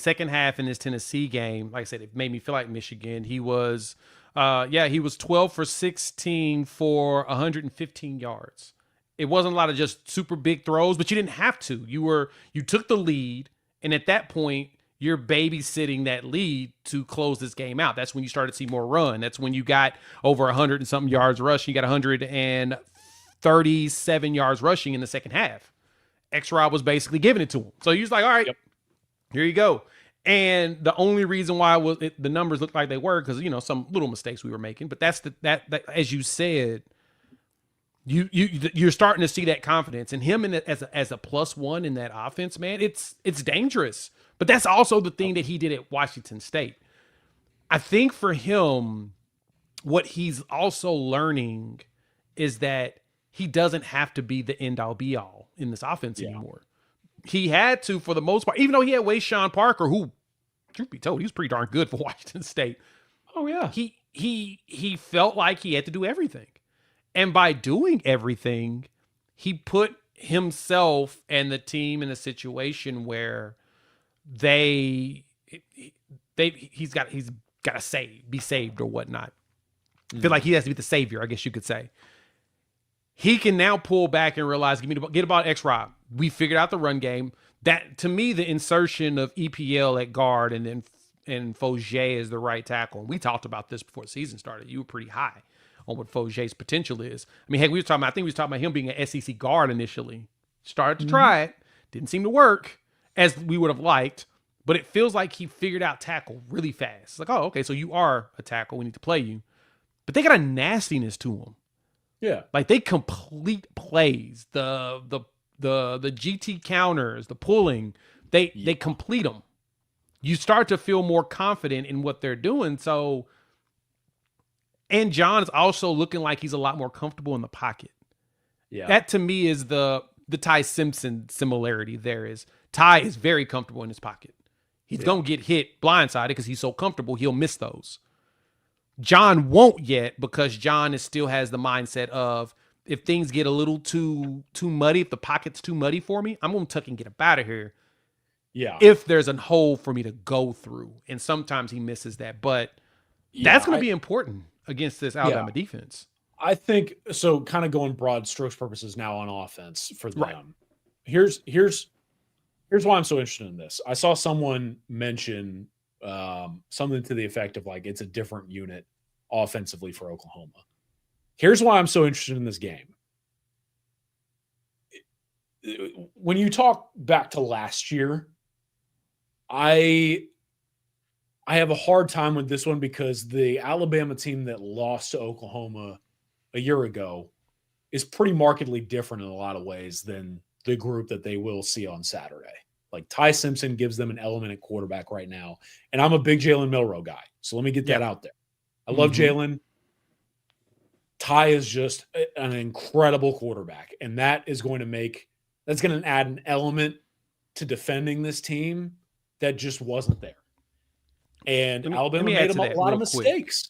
second half in this Tennessee game, like I said, it made me feel like Michigan. He was, he was 12 for 16 for 115 yards. It wasn't a lot of just super big throws, but you didn't have to. You took the lead, and at that point, you're babysitting that lead to close this game out. That's when you started to see more run. That's when you got over 100 and something yards rushing. You got 137 yards rushing in the second half. X-Rob was basically giving it to him. So he was like, all right, here you go. And the only reason why the numbers looked like they were because, some little mistakes we were making. But that's that as you said, you're starting to see that confidence. And him as a +1 in that offense, man, it's dangerous. But that's also the thing that he did at Washington State. I think for him, what he's also learning is that he doesn't have to be the end-all be-all in this offense anymore. He had to, for the most part, even though he had Wayshawn Parker, who, truth be told, he was pretty darn good for Washington State. Oh, yeah. He felt like he had to do everything. And by doing everything, he put himself and the team in a situation where he's got to be saved or whatnot. I feel like he has to be the savior, I guess you could say. He can now pull back and realize, get about X-Rob. We figured out the run game. That, to me, the insertion of EPL at guard and Fauger as the right tackle. And we talked about this before the season started. You were pretty high on what Fauger's potential is. I think we were talking about him being an SEC guard initially. Started to try it. Didn't seem to work as we would have liked. But it feels like he figured out tackle really fast. It's like, oh, okay, so you are a tackle. We need to play you. But they got a nastiness to him. Yeah. Like they complete plays, the GT counters, the pulling, they complete them. You start to feel more confident in what they're doing. So, and John is also looking like he's a lot more comfortable in the pocket. Yeah. That to me is the Ty Simpson similarity there is Ty is very comfortable in his pocket. He's going to get hit blindsided because he's so comfortable. He'll miss those. John won't yet because John still has the mindset of if things get a little too muddy, if the pocket's too muddy for me, I'm going to tuck and get up out of here. Yeah. If there's a hole for me to go through. And sometimes he misses that. But that's going to be important against this Alabama defense. I think so. Kind of going broad strokes purposes now on offense for them. Right. Here's why I'm so interested in this. I saw someone mention something to the effect of like it's a different unit offensively for Oklahoma. Here's why I'm so interested in this game. When you talk back to last year, I have a hard time with this one because the Alabama team that lost to Oklahoma a year ago is pretty markedly different in a lot of ways than the group that they will see on Saturday. Like Ty Simpson gives them an element at quarterback right now. And I'm a big Jalen Milroe guy. So let me get that out there. I love Jalen. Ty is just an incredible quarterback. And that's going to add an element to defending this team that just wasn't there. And Alabama made a lot of mistakes.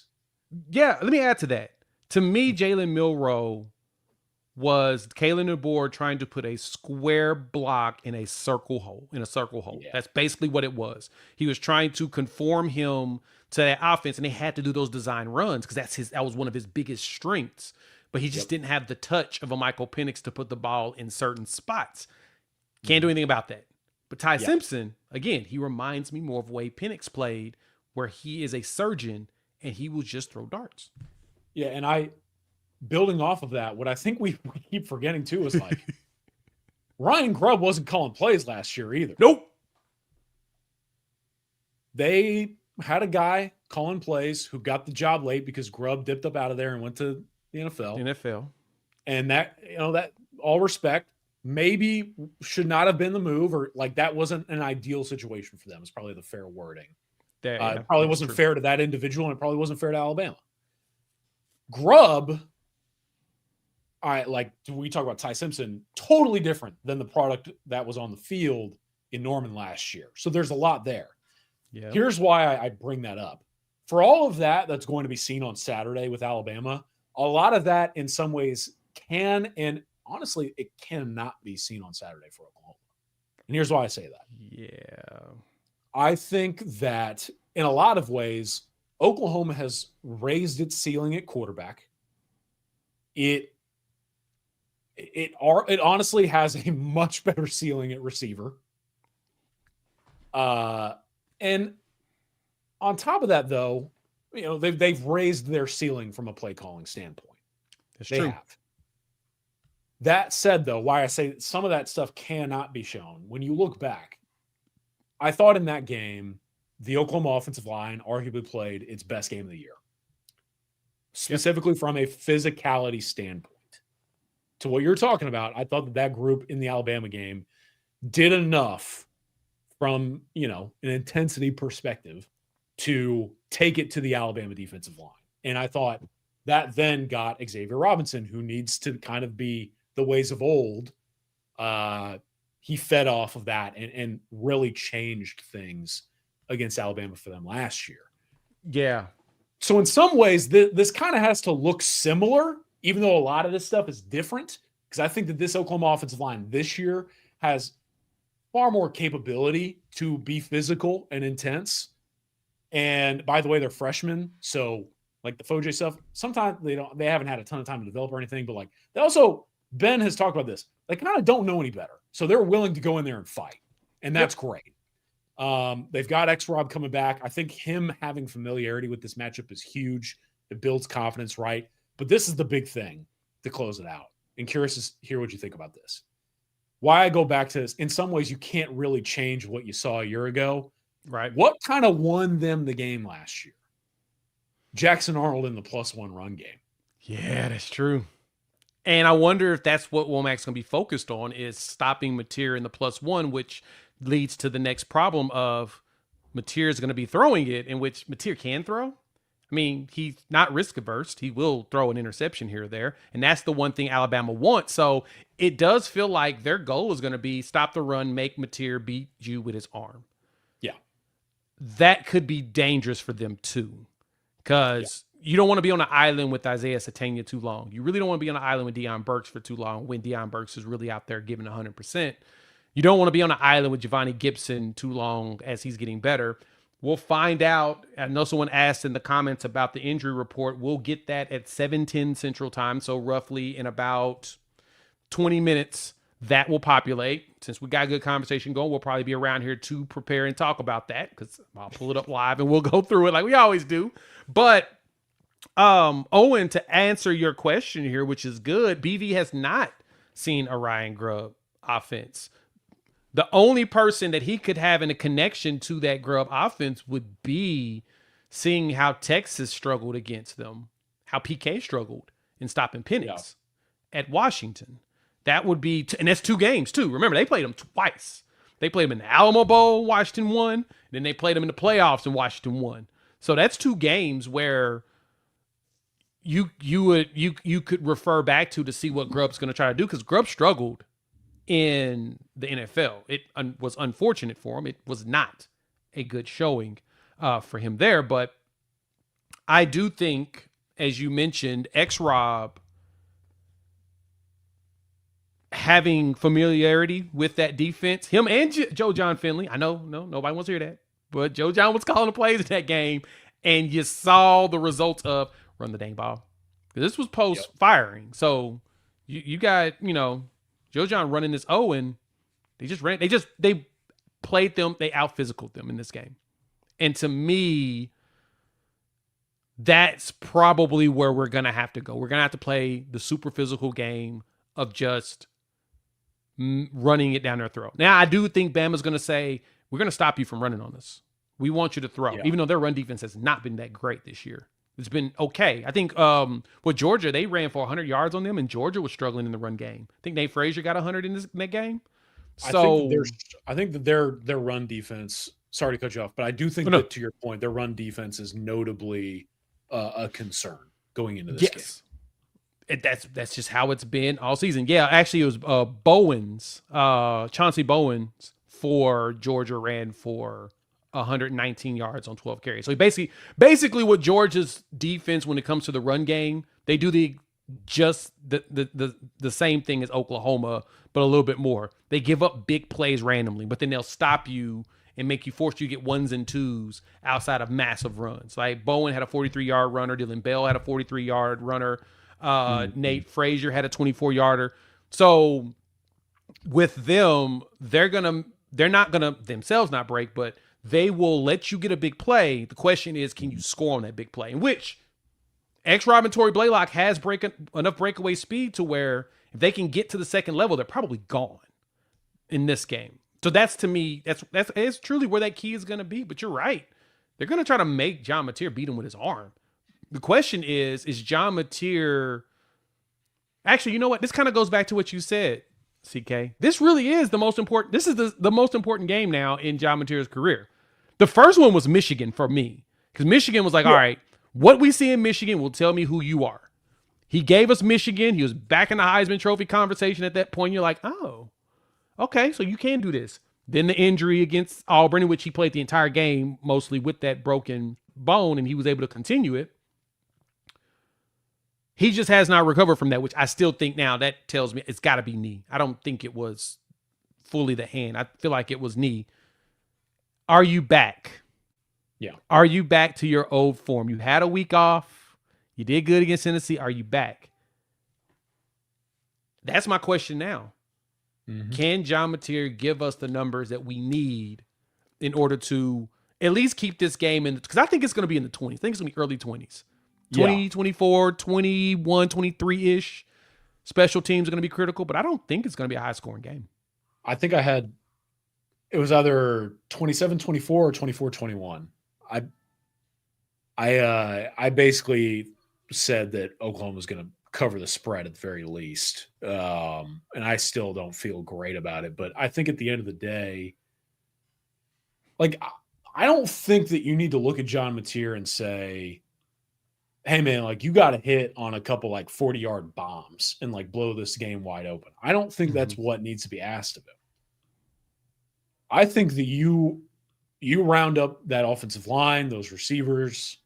Yeah, let me add to that. To me, Jalen Milroe was Kalen DeBoer trying to put a square block in a circle hole. Yeah. That's basically what it was. He was trying to conform him to that offense, and they had to do those design runs because that was one of his biggest strengths. But he just didn't have the touch of a Michael Penix to put the ball in certain spots. Can't do anything about that. But Ty Simpson, again, he reminds me more of the way Penix played, where he is a surgeon and he will just throw darts. Yeah, and building off of that, what I think we keep forgetting too is like Ryan Grubb wasn't calling plays last year either. Nope. They had a guy calling plays who got the job late because Grubb dipped up out of there and went to the NFL. And that all respect, maybe should not have been the move, or like that wasn't an ideal situation for them. It's probably the fair wording. It probably wasn't fair to that individual, and it probably wasn't fair to Alabama. Grubb, we talk about Ty Simpson, totally different than the product that was on the field in Norman last year. So there's a lot there. Yeah. Here's why I bring that up. For all of that's going to be seen on Saturday with Alabama, a lot of that in some ways can, and honestly, it cannot be seen on Saturday for Oklahoma. And here's why I say that. Yeah. I think that in a lot of ways, Oklahoma has raised its ceiling at quarterback. It honestly has a much better ceiling at receiver. And on top of that, though, they've raised their ceiling from a play calling standpoint. That's true. Have. That said, though, why I say some of that stuff cannot be shown. When you look back, I thought in that game, the Oklahoma offensive line arguably played its best game of the year, specifically from a physicality standpoint. To what you're talking about, I thought that group in the Alabama game did enough from, an intensity perspective to take it to the Alabama defensive line. And I thought that then got Xavier Robinson, who needs to kind of be the ways of old. He fed off of that and really changed things against Alabama for them last year. Yeah. So in some ways, this kind of has to look similar, even though a lot of this stuff is different, because I think that this Oklahoma offensive line this year has far more capability to be physical and intense. And by the way, they're freshmen, so like the Foje stuff, sometimes they haven't had a ton of time to develop or anything, but like they also, Ben has talked about this, they kind of don't know any better. So they're willing to go in there and fight. And that's great. They've got X-Rob coming back. I think him having familiarity with this matchup is huge. It builds confidence, right? But this is the big thing to close it out. And curious to hear what you think about this. Why I go back to this, in some ways you can't really change what you saw a year ago. Right. What kind of won them the game last year? Jackson Arnold in the +1 run game. Yeah, that's true. And I wonder if that's what Womack's going to be focused on, is stopping Mateer in the +1, which leads to the next problem of Mateer is going to be throwing it, in which Mateer can throw. I mean, he's not risk averse. He will throw an interception here or there. And that's the one thing Alabama wants. So it does feel like their goal is going to be stop the run, make Mateer beat you with his arm. Yeah. That could be dangerous for them too. Because you don't want to be on an island with Isaiah Satania too long. You really don't want to be on an island with Deion Burks for too long when Deion Burks is really out there giving 100%. You don't want to be on an island with Giovanni Gibson too long as he's getting better. We'll find out. I know someone asked in the comments about the injury report. We'll get that at 7:10 Central Time. So roughly in about 20 minutes, that will populate. Since we got a good conversation going, we'll probably be around here to prepare and talk about that because I'll pull it up live and we'll go through it like we always do. But Owen, to answer your question here, which is good, BV has not seen a Ryan Grubb offense. The only person that he could have in a connection to that Grubb offense would be seeing how Texas struggled against them, how PK struggled in stopping Penix at Washington. That would be, and that's 2 games too. Remember, they played them twice. They played them in the Alamo Bowl, Washington won, and then they played them in the playoffs and Washington won. So that's 2 games where you could refer back to see what Grubb's going to try to do, because Grubb struggled in the NFL. It was unfortunate for him. It was not a good showing for him there. But I do think, as you mentioned, X-Rob having familiarity with that defense, him and Joe John Finley. I know nobody wants to hear that, but Joe John was calling the plays in that game, and you saw the results of run the dang ball. This was post firing, so you got Joe John running this Owen. They played them. They out physicaled them in this game. And to me, that's probably where we're going to have to go. We're going to have to play the super physical game of just running it down their throat. Now, I do think Bama's going to say, we're going to stop you from running on us. We want you to throw, even though their run defense has not been that great this year. It's been okay. I think with Georgia, they ran for 100 yards on them, and Georgia was struggling in the run game. I think Nate Frazier got 100 in that game. So I think that their run defense. Sorry to cut you off, but I do think that, to your point, their run defense is notably a concern going into this game. That's just how it's been all season. Yeah, actually, it was Bowens, Chauncey Bowens for Georgia ran for 119 yards on 12 carries. So basically what Georgia's defense, when it comes to the run game, they do the same thing as Oklahoma, but a little bit more. They give up big plays randomly, but then they'll stop you and make you force you to get 1s and 2s outside of massive runs. Like Bowen had a 43-yard runner, Dylan Bell had a 43-yard runner, Nate Frazier had a 24-yarder. So with them, they're not gonna themselves not break, but they will let you get a big play. The question is, can you score on that big play? In which X-Rob and Torrey Blaylock has enough breakaway speed to where if they can get to the second level, they're probably gone in this game. So that's, to me, that's truly where that key is going to be. But you're right. They're going to try to make John Mateer beat him with his arm. The question is John Mateer... Actually, you know what? This kind of goes back to what you said, CK. This really is the most important... This is the most important game now in John Mateer's career. The first one was Michigan for me. Because Michigan was like, all right, what we see in Michigan will tell me who you are. He gave us Michigan. He was back in the Heisman Trophy conversation at that point. You're like, oh, okay, so you can do this. Then the injury against Auburn, in which he played the entire game mostly with that broken bone, and he was able to continue it. He just has not recovered from that, which I still think now that tells me it's got to be knee. I don't think it was fully the hand. I feel like it was knee. Are you back? Yeah. Are you back to your old form? You had a week off. You did good against Tennessee. Are you back? That's my question now. Mm-hmm. Can John Mateer give us the numbers that we need in order to at least keep this game in? Because I think it's going to be in the 20s. I think it's going to be early 20s. 20, 24, 21, 23-ish. Special teams are going to be critical, but I don't think it's going to be a high-scoring game. I think it was either 27-24 or 24-21. I basically said that Oklahoma was going to cover the spread at the very least. And I still don't feel great about it. But I think at the end of the day, like, I don't think that you need to look at John Mateer and say, hey, man, like, you got to hit on a couple, like, 40-yard bombs and, like, blow this game wide open. I don't think that's what needs to be asked of him. I think that you round up that offensive line, those receivers,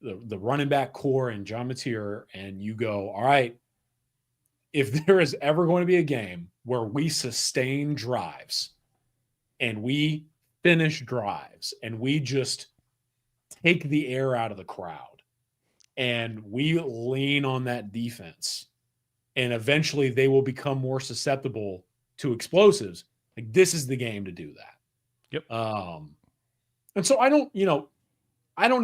the running back core and John Mateer, and you go, all right, if there is ever going to be a game where we sustain drives and we finish drives and we just take the air out of the crowd and we lean on that defense, and eventually they will become more susceptible to explosives, like this is the game to do that. Yep. And so I don't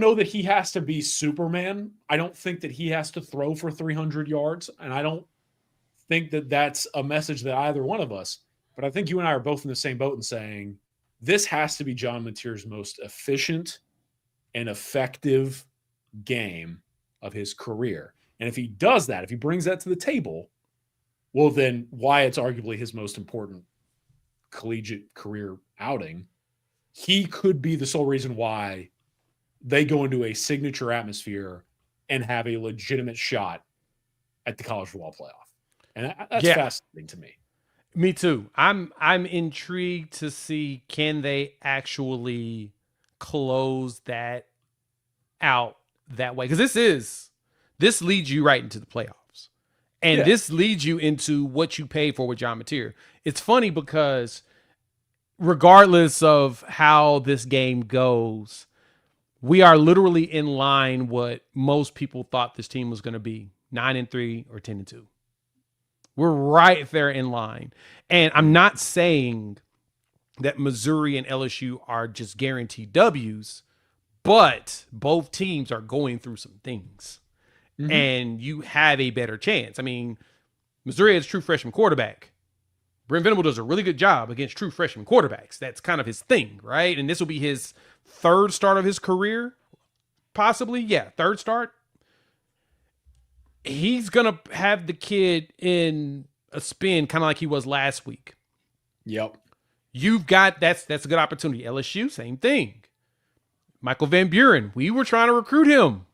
know that he has to be Superman. I don't think that he has to throw for 300 yards. And I don't think that that's a message that either one of us, but I think you and I are both in the same boat in saying this has to be John Mateer's most efficient and effective game of his career. And if he does that, if he brings that to the table, well, then Wyatt's arguably his most important collegiate career outing. He could be the sole reason why they go into a signature atmosphere and have a legitimate shot at the college football playoff. And that's fascinating to me. Me too. I'm intrigued to see, can they actually close that out that way? Because this leads you right into the playoffs. And this leads you into what you paid for with John Mateer. It's funny because regardless of how this game goes, we are literally in line what most people thought this team was going to be, 9-3 or 10-2. We're right there in line. And I'm not saying that Missouri and LSU are just guaranteed W's, but both teams are going through some things. Mm-hmm. And you have a better chance. I mean, Missouri has a true freshman quarterback. Brent Venable does a really good job against true freshman quarterbacks. That's kind of his thing, right? And this will be his third start of his career, possibly. Yeah, third start. He's going to have the kid in a spin kind of like he was last week. Yep. You've got, that's a good opportunity. LSU, same thing. Michael Van Buren, we were trying to recruit him.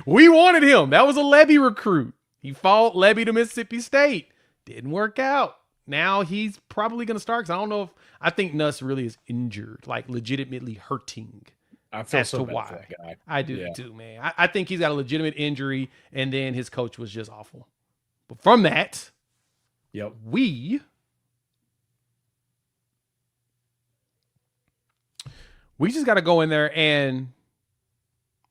We wanted him. That was a Lebby recruit. He fought Lebby to Mississippi State. Didn't work out. Now he's probably going to start because I think Nuss really is injured, like legitimately hurting. I feel so bad for that guy. I do too, man. I think he's got a legitimate injury, and then his coach was just awful. But from that, we just got to go in there and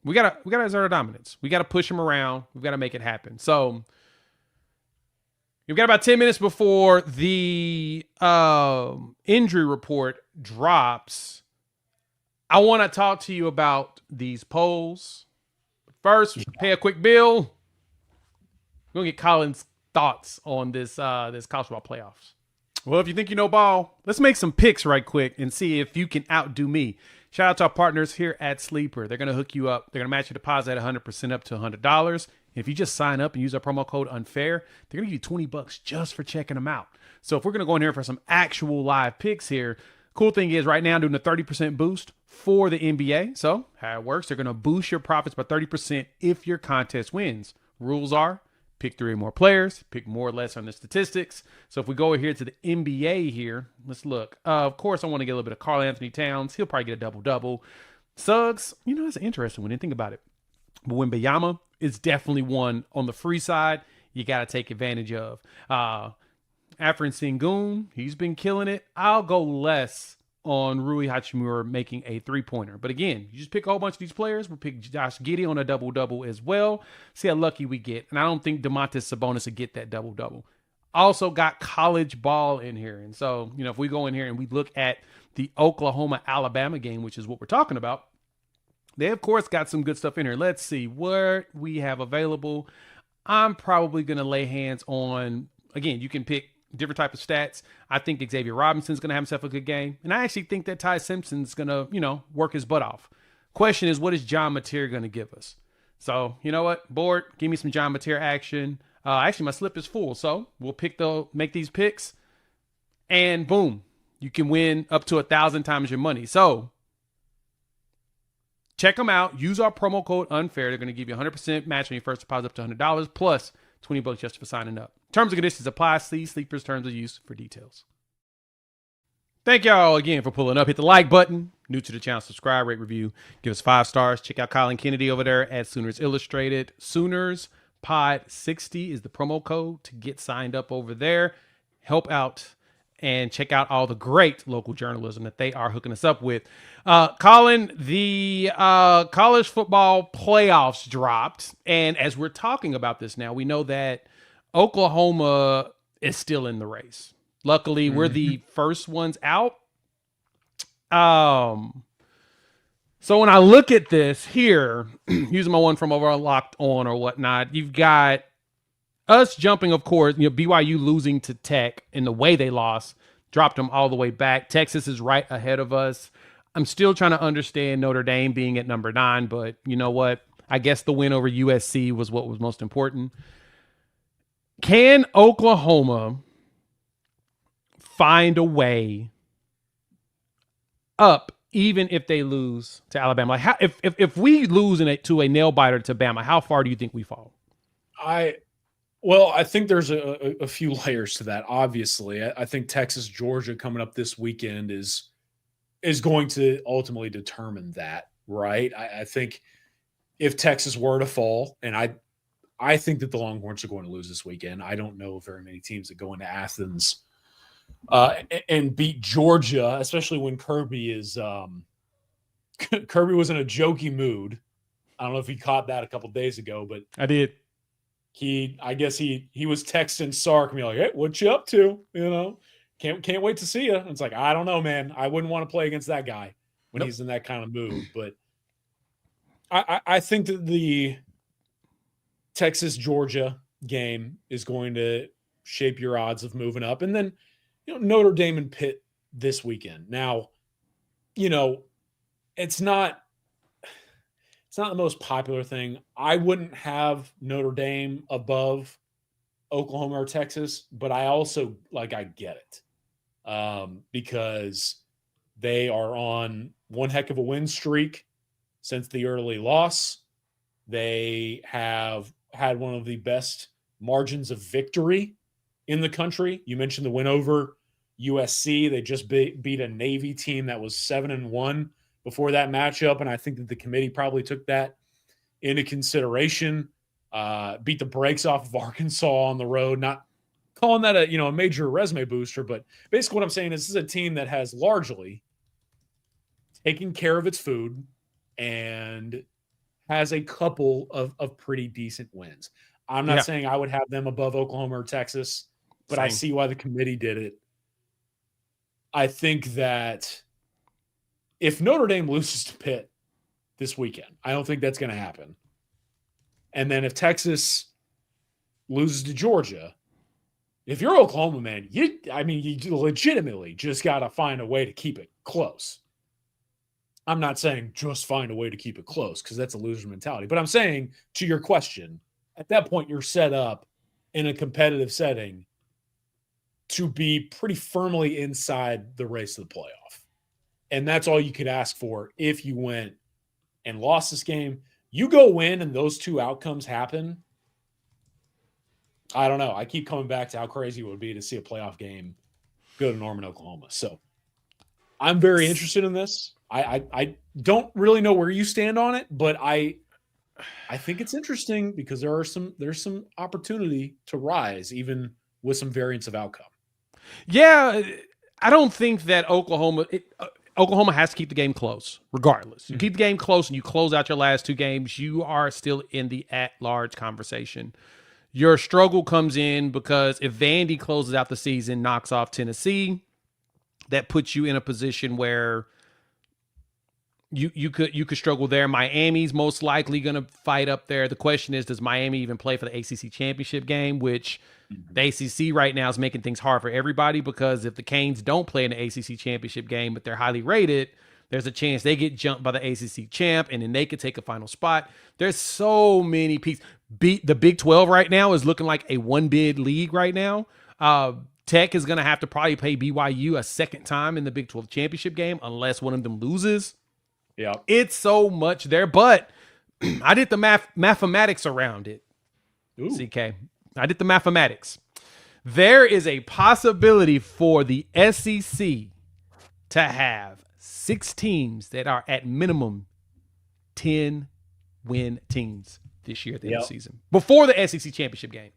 we got to exert our dominance. We got to push him around. We've got to make it happen. So you've got about 10 minutes before the injury report drops. I want to talk to you about these polls. First, pay a quick bill. We're going to get Colin's thoughts on this college football playoffs. Well, if you think you know ball, let's make some picks right quick and see if you can outdo me. Shout out to our partners here at Sleeper. They're going to hook you up. They're going to match your deposit at 100% up to $100. If you just sign up and use our promo code UNFAIR, they're going to give you $20 just for checking them out. So if we're going to go in here for some actual live picks here, cool thing is right now I'm doing a 30% boost for the NBA. So how it works, they're going to boost your profits by 30% if your contest wins. Rules are pick 3 or more players, pick more or less on the statistics. So if we go here to the NBA here, let's look. Of course, I want to get a little bit of Karl Anthony Towns. He'll probably get a double-double. Suggs, that's an interesting one. Didn't think about it. But Wembanyama is definitely one on the free side you got to take advantage of. Afrin Sengun, he's been killing it. I'll go less on Rui Hachimura making a 3-pointer. But again, you just pick a whole bunch of these players. We'll pick Josh Giddey on a double-double as well. See how lucky we get. And I don't think Domantas Sabonis will get that double-double. Also got college ball in here. And so, if we go in here and we look at the Oklahoma-Alabama game, which is what we're talking about, they, of course, got some good stuff in here. Let's see what we have available. I'm probably going to lay hands on, again, you can pick different type of stats. I think Xavier Robinson's going to have himself a good game. And I actually think that Ty Simpson's going to, work his butt off. Question is, what is John Mateer going to give us? So, you know what? Board, give me some John Mateer action. Actually, my slip is full. So we'll make these picks. And boom, you can win up to 1,000 times your money. So check them out. Use our promo code UNFAIR. They're going to give you 100% match on your first deposit up to $100 plus $20 just for signing up. Terms and conditions apply. See Sleeper's terms of use for details. Thank y'all again for pulling up. Hit the like button. New to the channel, subscribe, rate, review. Give us 5 stars. Check out Colin Kennedy over there at Sooners Illustrated. Sooners Pod 60 is the promo code to get signed up over there. Help out and check out all the great local journalism that they are hooking us up with. Colin, the college football playoffs dropped. And as we're talking about this now, we know that Oklahoma is still in the race. Luckily, we're the first ones out. So when I look at this here, using my one from over on Locked On or whatnot, you've got us jumping, of course, BYU losing to Tech in the way they lost, dropped them all the way back. Texas is right ahead of us. I'm still trying to understand Notre Dame being at number 9, but you know what? I guess the win over USC was what was most important. Can Oklahoma find a way up even if they lose to Alabama? Like, how, if we lose to a nail biter to Bama, how far do you think we fall? I think there's a few layers to that. Obviously, I think Texas, Georgia coming up this weekend is going to ultimately determine that, right? I think if Texas were to fall, and I think that the Longhorns are going to lose this weekend. I don't know very many teams that go into Athens and beat Georgia, especially when Kirby was in a jokey mood. I don't know if he caught that a couple days ago, but I did. I guess he was texting Sark and be like, "Hey, what you up to? Can't wait to see you." And it's like, I don't know, man. I wouldn't want to play against that guy when he's in that kind of mood. But I think that the Texas Georgia game is going to shape your odds of moving up, and then Notre Dame and Pitt this weekend. Now, it's not the most popular thing. I wouldn't have Notre Dame above Oklahoma or Texas, but I also I get it because they are on one heck of a win streak since the early loss. They have had one of the best margins of victory in the country. You mentioned the win over USC. They just beat a Navy team that was 7-1 before that matchup, and I think that the committee probably took that into consideration. Beat the brakes off of Arkansas on the road. Not calling that a major resume booster, but basically what I'm saying is this is a team that has largely taken care of its food and has a couple of pretty decent wins. I'm not saying I would have them above Oklahoma or Texas, but I see why the committee did it. I think that if Notre Dame loses to Pitt this weekend, I don't think that's going to happen. And then if Texas loses to Georgia, if you're Oklahoma, man, you legitimately just got to find a way to keep it close. I'm not saying just find a way to keep it close because that's a loser mentality. But I'm saying, to your question, at that point, you're set up in a competitive setting to be pretty firmly inside the race of the playoff. And that's all you could ask for if you went and lost this game. You go win and those two outcomes happen. I don't know. I keep coming back to how crazy it would be to see a playoff game go to Norman, Oklahoma. So I'm very interested in this. I don't really know where you stand on it, but I think it's interesting because there's some opportunity to rise even with some variance of outcome. Yeah, I don't think that Oklahoma has to keep the game close regardless. You keep the game close and you close out your last 2 games, you are still in the at-large conversation. Your struggle comes in because if Vandy closes out the season, knocks off Tennessee, that puts you in a position where you could struggle there. Miami's most likely going to fight up there. The question is, does Miami even play for the ACC championship game, which the ACC right now is making things hard for everybody because if the Canes don't play in the ACC championship game, but they're highly rated, there's a chance they get jumped by the ACC champ and then they could take a final spot. There's so many pieces. The Big 12 right now is looking like a 1-bid league right now. Tech is going to have to probably play BYU a second time in the Big 12 championship game unless one of them loses. Yeah, it's so much there, but I did the mathematics around it. Ooh. CK, I did the mathematics. There is a possibility for the SEC to have 6 teams that are at minimum 10-win teams this year at the end of the season before the SEC championship game.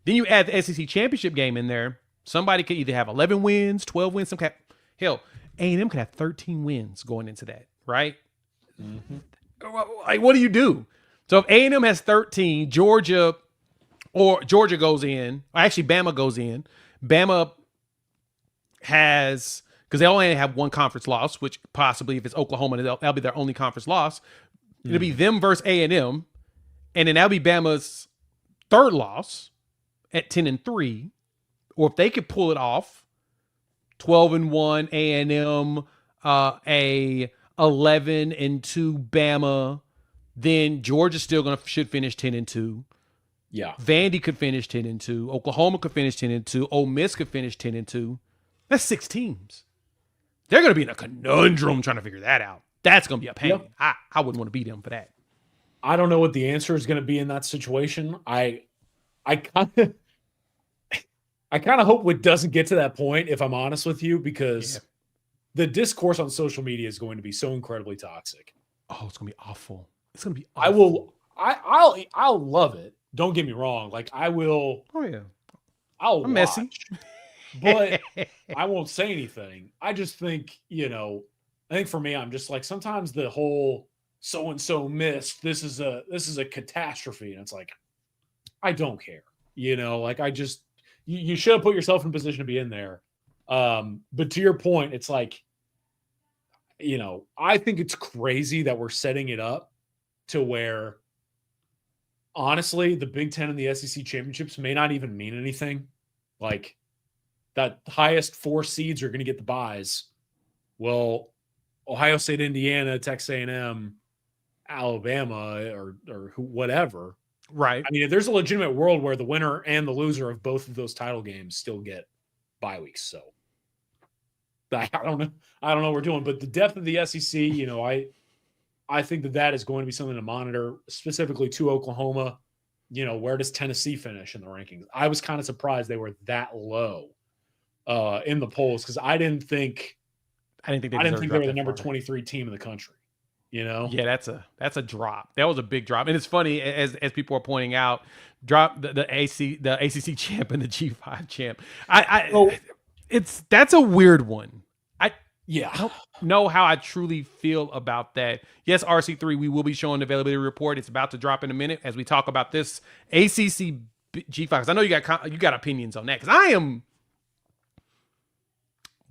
Then you add the SEC championship game in there. Somebody could either have 11 wins, 12 wins, hell, A&M could have 13 wins going into that, right? Mm-hmm. Like, what do you do? So if A&M has 13, Georgia goes in, or actually Bama goes in. Bama has, because they only have one conference loss, which possibly if it's Oklahoma, that'll be their only conference loss. It'll be them versus A&M, and then that'll be Bama's third loss at 10-3. Or if they could pull it off, 12-1 A&M, a 11-2 Bama, then Georgia still should finish 10-2. Yeah, Vandy could finish 10-2. Oklahoma could finish 10-2. Ole Miss could finish 10-2. That's 6 teams. They're going to be in a conundrum trying to figure that out. That's going to be a pain. Yep. I wouldn't want to beat them for that. I don't know what the answer is going to be in that situation. I kind of hope it doesn't get to that point, if I'm honest with you, because the discourse on social media is going to be so incredibly toxic. Oh, it's going to be awful. It's going to be awful. I'll love it. Don't get me wrong. Like, I will. Oh, yeah. I'm watch, messy. But I won't say anything. I just think, I think for me, I'm just like, sometimes the whole so-and-so missed, this is a catastrophe. And it's like, I don't care. Like, I just, you should have put yourself in a position to be in there. But to your point, it's like, I think it's crazy that we're setting it up to where, honestly, the Big Ten and the SEC championships may not even mean anything. Like, that highest 4 seeds are going to get the buys. Well, Ohio State, Indiana, Texas A&M, Alabama, or whatever. Right. I mean, there's a legitimate world where the winner and the loser of both of those title games still get bye weeks. So I don't know what we're doing, but the depth of the SEC, I think that is going to be something to monitor, specifically to Oklahoma. Where does Tennessee finish in the rankings? I was kind of surprised they were that low in the polls, because I didn't think they were the number 23 team in the country. Yeah, that's a drop. That was a big drop, and it's funny as people are pointing out, drop the ACC champ and the G5 champ. That's a weird one. I don't know how I truly feel about that. Yes, RC3, we will be showing the availability report. It's about to drop in a minute as we talk about this ACC G5. Because I know you got opinions on that. Because I am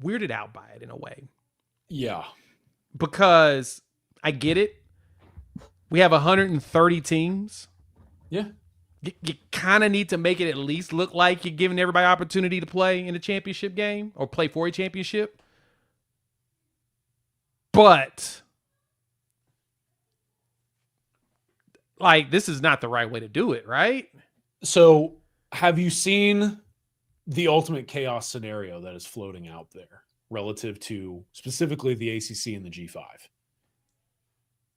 weirded out by it in a way. Yeah, because I get it. We have 130 teams. Yeah. You kind of need to make it at least look like you're giving everybody opportunity to play in a championship game or play for a championship. But, like, this is not the right way to do it, right? So, have you seen the ultimate chaos scenario that is floating out there relative to specifically the ACC and the G5?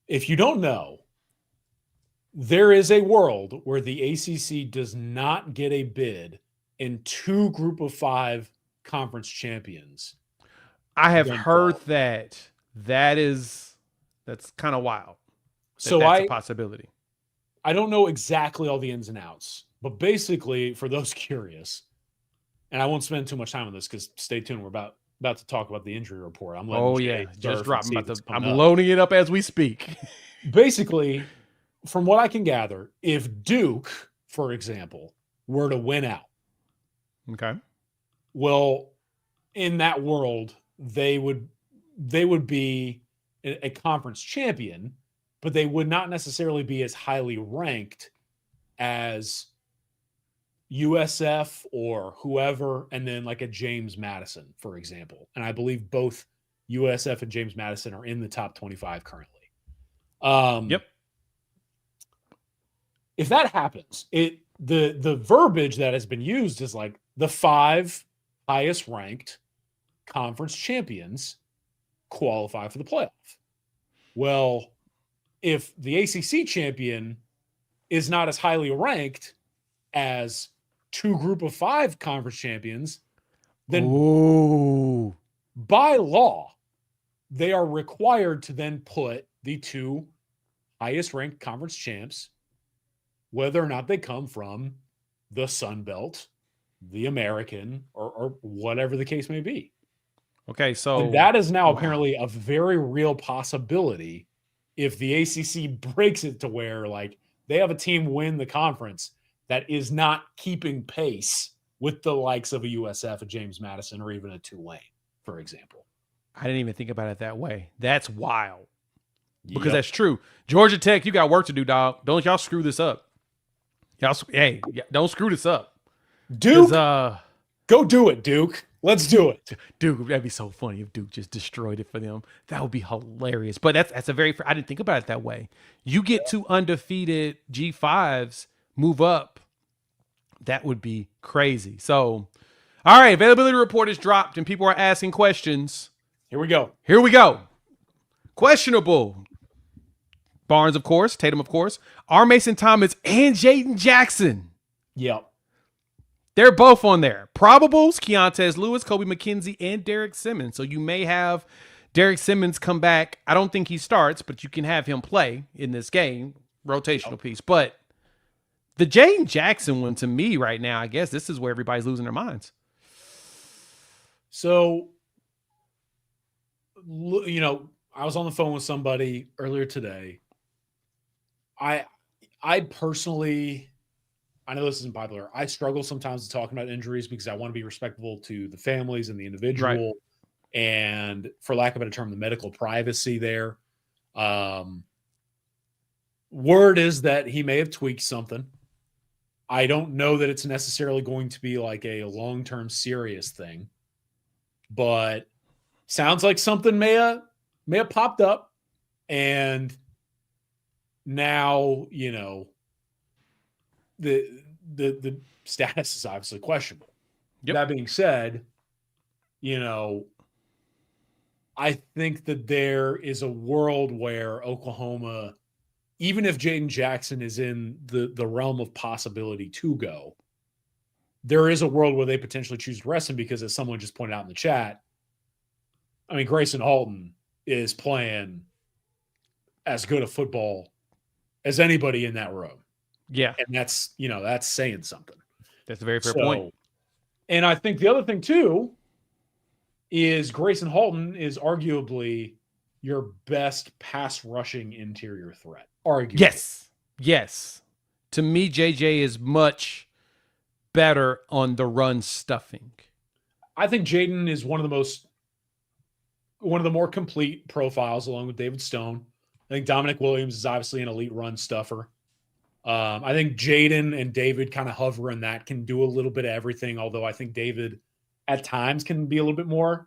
If you don't know, there is a world where the ACC does not get a bid in 2 group of 5 conference champions. I have heard that. That's kind of wild. That's a possibility. I don't know exactly all the ins and outs, but basically, for those curious, and I won't spend too much time on this because stay tuned. We're about to talk about the injury report. I'm just dropping. I'm loading it up as we speak. Basically, from what I can gather, if Duke, for example, were to win out, okay, well, in that world, they would be a conference champion, but they would not necessarily be as highly ranked as USF or whoever, and then like a James Madison, for example. And I believe both USF and James Madison are in the top 25 currently. Yep. If that happens, the verbiage that has been used is like the 5 highest ranked conference champions qualify for the playoff. Well, if the ACC champion is not as highly ranked as 2 group of 5 conference champions, then by law, they are required to then put the two highest ranked conference champs, whether or not they come from the Sun Belt, the American, or whatever the case may be. Okay, so And that is now wow. apparently a very real possibility if the ACC breaks it to where like they have a team win the conference that is not keeping pace with the likes of a USF, a James Madison, or even a Tulane, for example. I didn't even think about it that way. That's wild. Because Yep. that's true. Georgia Tech, you got work to do, dog. Don't y'all screw this up. Hey, don't screw this up. Duke, go do it, Duke. Let's do it. Duke, that'd be so funny if Duke just destroyed it for them. That would be hilarious. But that's a very, I didn't think about it that way. You get two undefeated G5s, move up. That would be crazy. So, all right, availability report is dropped and people are asking questions. Here we go. Questionable. Barnes, of course. Tatum, of course. R. Mason Thomas and Jaden Jackson. Yep. They're both on there. Probables, Keontae Lewis, Kobe McKenzie, and Derek Simmons. So you may have Derek Simmons come back. I don't think he starts, but you can have him play in this game. Rotational piece. But the Jaden Jackson one, to me right now, I guess this is where everybody's losing their minds. So, you know, I was on the phone with somebody earlier today. I personally, I know this isn't popular. I struggle sometimes to talk about injuries because I want to be respectful to the families and the individual, Right. and for lack of a better term, the medical privacy there. Word is that he may have tweaked something. I don't know that it's necessarily going to be like a long-term serious thing, but sounds like something may have popped up, and now, you know, the status is obviously questionable. Yep. That being said, you know, I think that there is a world where Oklahoma, even if Jaden Jackson is in the realm of possibility to go, there is a world where they potentially choose to rest him because, as someone just pointed out in the chat, I mean, Grayson Halton is playing as good a football as anybody in that room. Yeah. And that's, you know, that's saying something. That's a very fair point. And I think the other thing too is Grayson Halton is arguably your best pass rushing interior threat. Arguably. Yes. To me, JJ is much better on the run stuffing. I think Jaden is one of the more complete profiles, along with David Stone. I think Dominic Williams is obviously an elite run stuffer. I think Jaden and David kind of hover in that, can do a little bit of everything, although I think David at times can be a little bit more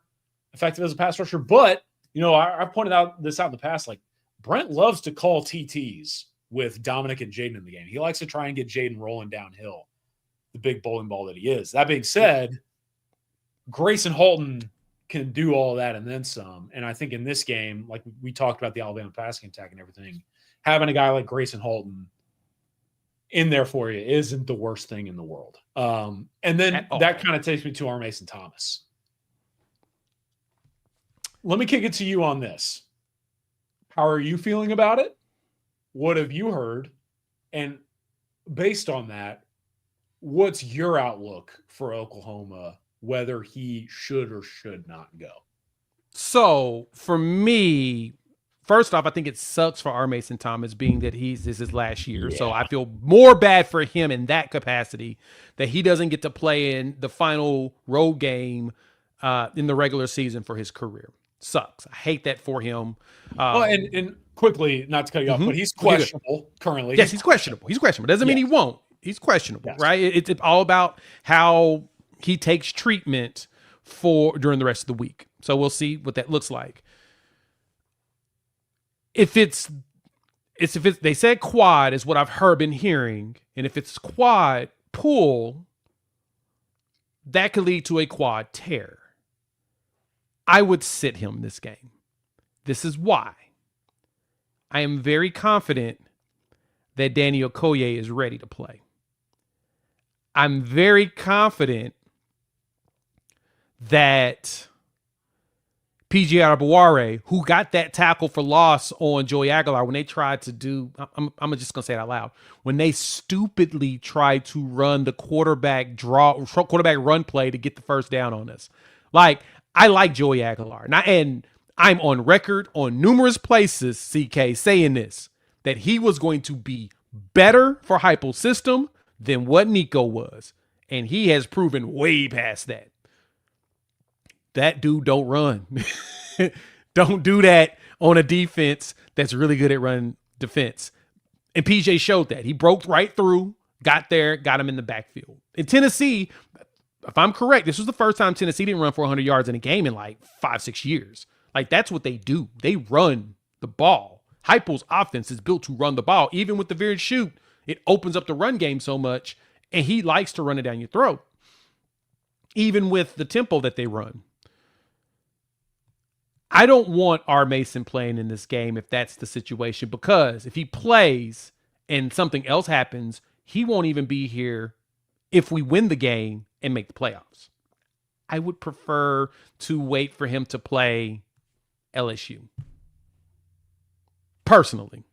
effective as a pass rusher. But, you know, I've pointed out this out in the past, like Brent loves to call TTs with Dominic and Jaden in the game. He likes to try and get Jaden rolling downhill, the big bowling ball that he is. That being said, Grayson Halton can do all that and then some. And I think in this game, like we talked about the Alabama passing attack and everything, having a guy like Grayson Halton in there for you isn't the worst thing in the world. And then that kind of takes me to R. Mason Thomas. Let me kick it to you on this. How are you feeling about it? What have you heard? And based on that, what's your outlook for Oklahoma, whether he should or should not go? So for me, first off, I think it sucks for R. Mason Thomas, being that this is his last year. Yeah. So I feel more bad for him in that capacity, that he doesn't get to play in the final road game in the regular season for his career. Sucks. I hate that for him. And quickly, not to cut you off, but he's questionable currently. Yes, he's questionable. He's questionable. Doesn't mean he won't. He's questionable, right? It's all about how he takes treatment during the rest of the week. So we'll see what that looks like. If they said quad is what I've been hearing, and if it's quad pull, that could lead to a quad tear. I would sit him this game. This is why. I am very confident that Danny Okoye is ready to play. I'm very confident that PJ Arabaware, who got that tackle for loss on Joey Aguilar when they tried to do, I'm just going to say it out loud, when they stupidly tried to run the quarterback run play to get the first down on us. Like, I like Joey Aguilar. And I'm on record on numerous places, CK, saying this, that he was going to be better for Heupel's system than what Nico was. And he has proven way past that. That dude don't run. Don't do that on a defense that's really good at run defense. And PJ showed that. He broke right through, got there, got him in the backfield. In Tennessee, if I'm correct, this was the first time Tennessee didn't run for 100 yards in a game in like 5-6 years. Like, that's what they do. They run the ball. Heupel's offense is built to run the ball. Even with the veered shoot, it opens up the run game so much, and he likes to run it down your throat. Even with the tempo that they run. I don't want R. Mason playing in this game if that's the situation, because if he plays and something else happens, he won't even be here if we win the game and make the playoffs. I would prefer to wait for him to play LSU. Personally.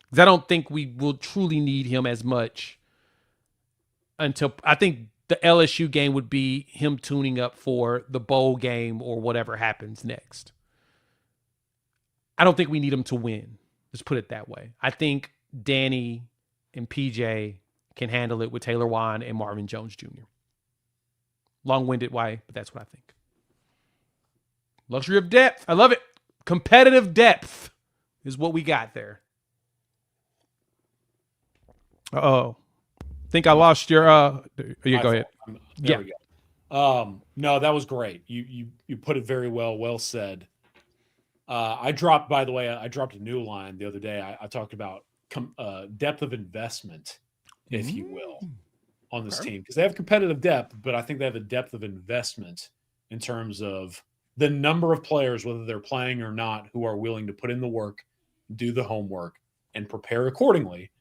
Because I don't think we will truly need him as much until, I think the LSU game would be him tuning up for the bowl game or whatever happens next. I don't think we need him to win. Let's put it that way. I think Danny and PJ can handle it with Taylor Wan and Marvin Jones Jr. Long-winded way, but that's what I think. Luxury of depth. I love it. Competitive depth is what we got there. Uh-oh. Think I lost your go ahead. There we go. No, that was great. You put it very well said. I dropped a new line the other day. I talked about depth of investment, if you will, on this team, because they have competitive depth, but I think they have a depth of investment in terms of the number of players, whether they're playing or not, who are willing to put in the work, do the homework, and prepare accordingly.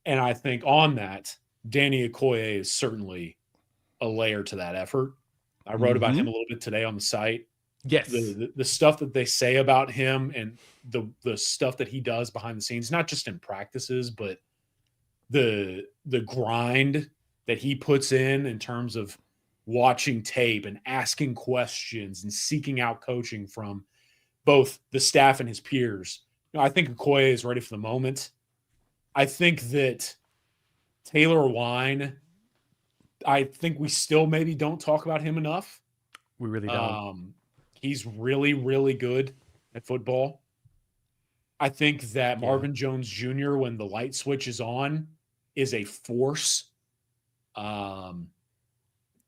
And I think on that, Danny Okoye is certainly a layer to that effort. I wrote about him a little bit today on the site. Yes. The stuff that they say about him and the stuff that he does behind the scenes, not just in practices, but the grind that he puts in terms of watching tape and asking questions and seeking out coaching from both the staff and his peers. I think Okoye is ready for the moment. I think that Taylor Wine, I think we still maybe don't talk about him enough. We really don't. He's really, really good at football. I think that Marvin Jones Jr., when the light switch is on, is a force. And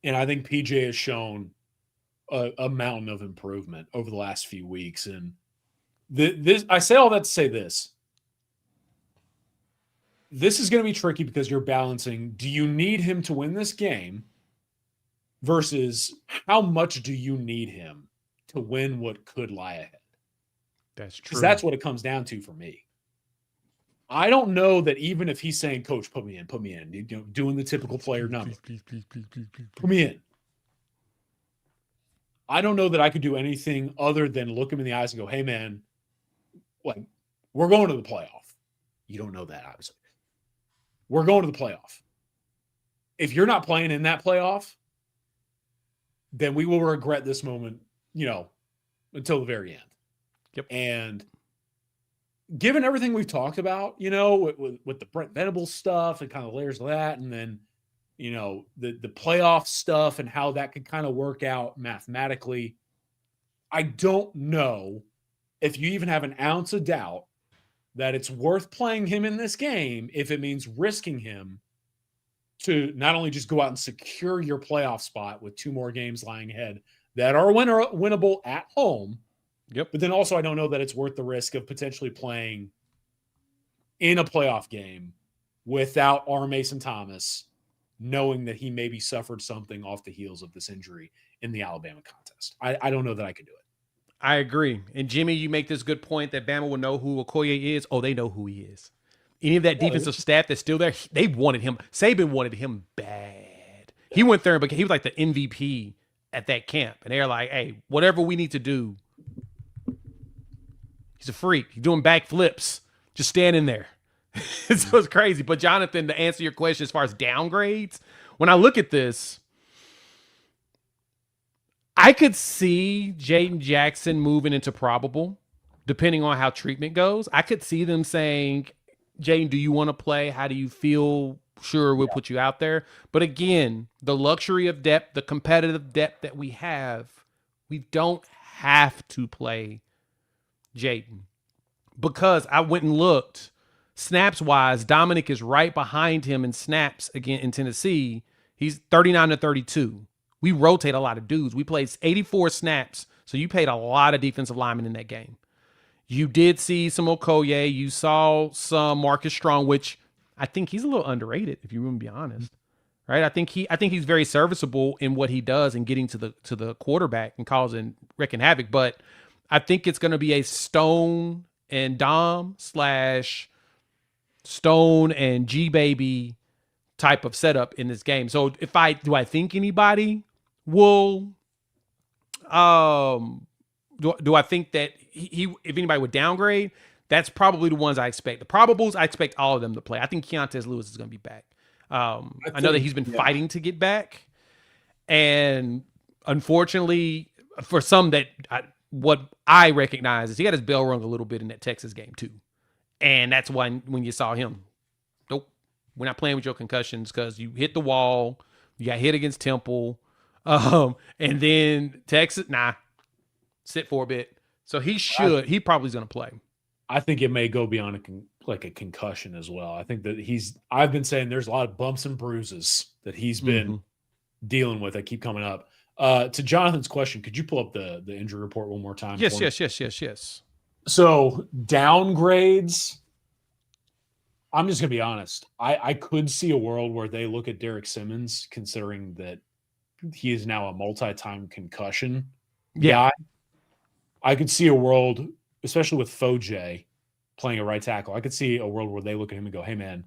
I think PJ has shown a mountain of improvement over the last few weeks. And I say all that to say this. This is going to be tricky because you're balancing, do you need him to win this game versus how much do you need him to win what could lie ahead? That's true. Because that's what it comes down to for me. I don't know that even if he's saying, Coach, put me in, doing the typical player number. Please. Put me in. I don't know that I could do anything other than look him in the eyes and go, hey, man, like, we're going to the playoff. You don't know that, obviously. We're going to the playoff. If you're not playing in that playoff, then we will regret this moment, until the very end. Yep. And given everything we've talked about, with the Brent Venables stuff and kind of layers of that, and then, the playoff stuff and how that could kind of work out mathematically, I don't know if you even have an ounce of doubt that it's worth playing him in this game if it means risking him to not only just go out and secure your playoff spot with 2 more games lying ahead that are winnable at home. Yep. But then also I don't know that it's worth the risk of potentially playing in a playoff game without R. Mason Thomas, knowing that he maybe suffered something off the heels of this injury in the Alabama contest. I don't know that I could do it. I agree. And Jimmy, you make this good point that Bama will know who Okoye is. Oh, they know who he is. Any of that defensive staff that's still there, they wanted him. Saban wanted him bad. He went there and he was like the MVP at that camp. And they're like, hey, whatever we need to do, He's a freak. He's doing backflips, just standing there. So it's crazy. But Jonathan, to answer your question as far as downgrades, when I look at this, I could see Jaden Jackson moving into probable, depending on how treatment goes. I could see them saying, Jaden, do you want to play? How do you feel? Sure, we'll put you out there. But again, the luxury of depth, the competitive depth that we have, we don't have to play Jaden. Because I went and looked, snaps-wise, Dominic is right behind him in snaps again in Tennessee. He's 39-32. We rotate a lot of dudes. We played 84 snaps, so you played a lot of defensive linemen in that game. You did see some Okoye. You saw some Marcus Strong, which I think he's a little underrated, if you want to be honest. Right? I think he's very serviceable in what he does in getting to the quarterback and wrecking havoc. But I think it's going to be a Stone and Dom / Stone and G Baby type of setup in this game. So do I think anybody will do I think that if anybody would downgrade, that's probably the ones I expect. The probables, I expect all of them to play. I think Keontez Lewis is going to be back. I know that he's been fighting to get back. And unfortunately, for some what I recognize is he got his bell rung a little bit in that Texas game too. And that's why when you saw him, nope, we're not playing with your concussions because you hit the wall, you got hit against Temple, and then Texas, sit for a bit. So he probably is going to play. I think it may go beyond a concussion as well. I think that I've been saying there's a lot of bumps and bruises that he's been dealing with that keep coming up. To Jonathan's question, could you pull up the injury report one more time? Yes. So downgrades, I'm just going to be honest. I could see a world where they look at Derek Simmons, considering that he is now a multi-time concussion guy. I could see a world, especially with Foj playing a right tackle. I could see a world where they look at him and go, hey, man,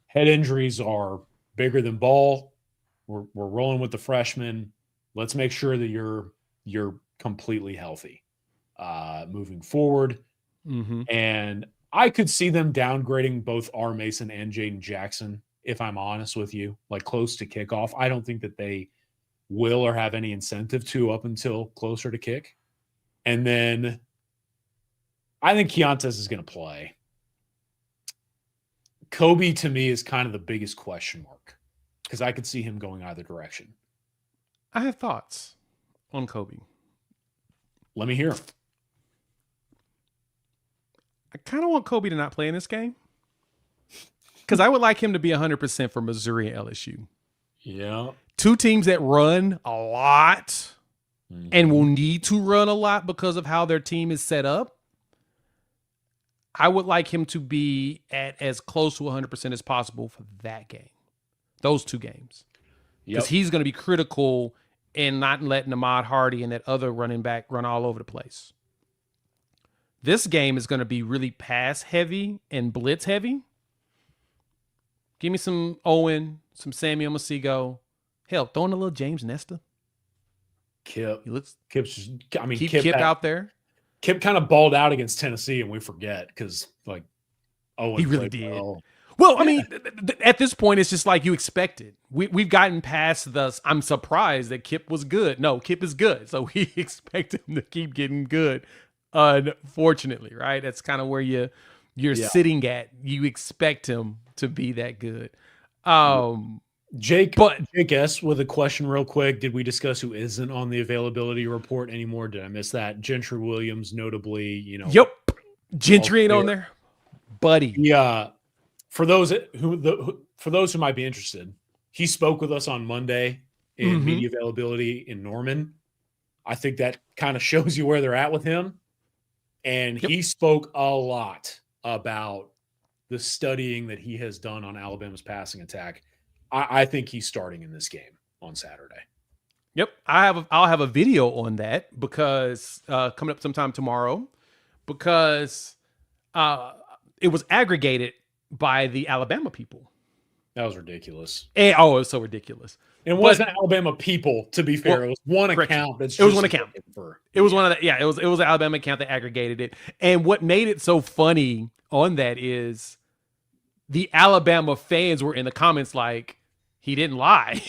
head injuries are bigger than ball. We're rolling with the freshman. Let's make sure that you're completely healthy moving forward. Mm-hmm. And I could see them downgrading both R. Mason and Jaden Jackson, if I'm honest with you, like close to kickoff. I don't think that they will or have any incentive to up until closer to kick. And then I think Keontez is going to play. Kobe, to me, is kind of the biggest question mark because I could see him going either direction. I have thoughts on Kobe. Let me hear them. I kind of want Kobe to not play in this game because I would like him to be 100% for Missouri and LSU. Yeah. Two teams that run a lot and will need to run a lot because of how their team is set up. I would like him to be at as close to 100% as possible for that game. Those two games. Because he's going to be critical in not letting Ahmad Hardy and that other running back run all over the place. This game is going to be really pass heavy and blitz heavy. Give me some Owen, some Samuel Masigo. Hell, throw in a little James Nesta. Kip. Keep Kip out there. Kip kind of balled out against Tennessee, and we forget because Owen he really did. Well, I mean, at this point, it's just like you expected. We've gotten past the. I'm surprised that Kip was good. No, Kip is good, so we expect him to keep getting good. Unfortunately, right? That's kind of where you're sitting at. You expect him to be that good. Jake S. with a question real quick. Did we discuss who isn't on the availability report anymore? Did I miss that? Gentry Williams, notably, Yep. Gentry ain't on there. Buddy. Yeah. For those who might be interested, he spoke with us on Monday in media availability in Norman. I think that kind of shows you where they're at with him. And he spoke a lot about the studying that he has done on Alabama's passing attack. I think he's starting in this game on Saturday. Yep. I'll have a video on that because coming up sometime tomorrow because it was aggregated by the Alabama people. That was ridiculous. It was so ridiculous. It wasn't Alabama people, to be fair. It was one account that's just it was one account. It was one of the it was an Alabama account that aggregated it. And what made it so funny on that is the Alabama fans were in the comments like, he didn't lie.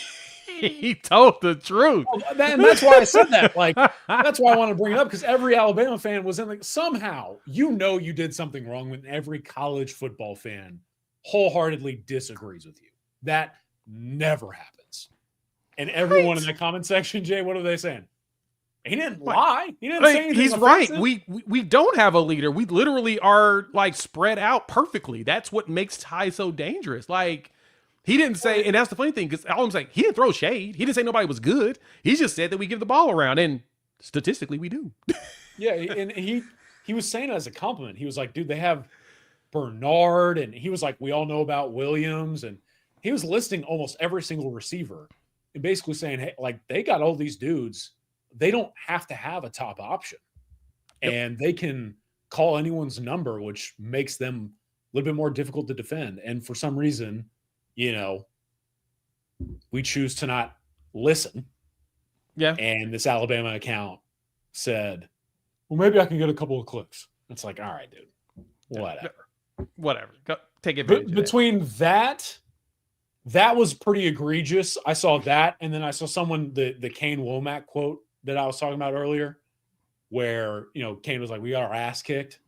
He told the truth. Well, and that's why I said that. Like, that's why I want to bring it up, because every Alabama fan was in like, somehow, you did something wrong when every college football fan wholeheartedly disagrees with you. That never happens. And everyone in that comment section, Jay, what are they saying? He didn't lie. He didn't say anything. He's offensive. Right. We don't have a leader. We literally are like spread out perfectly. That's what makes Ty so dangerous. Like, he didn't say, and that's the funny thing, because all I'm saying, he didn't throw shade. He didn't say nobody was good. He just said that we give the ball around, and statistically, we do. Yeah, and he was saying it as a compliment. He was like, dude, they have Bernard, and he was like, we all know about Williams, and he was listing almost every single receiver and basically saying, hey, like, they got all these dudes. They don't have to have a top option, and they can call anyone's number, which makes them a little bit more difficult to defend. And for some reason, we choose to not listen. Yeah. And this Alabama account said, well, maybe I can get a couple of clicks. It's like, all right, dude, whatever. Go, take advantage between that was pretty egregious. I saw that. And then I saw someone, the Kane Womack quote that I was talking about earlier, where, Kane was like, we got our ass kicked.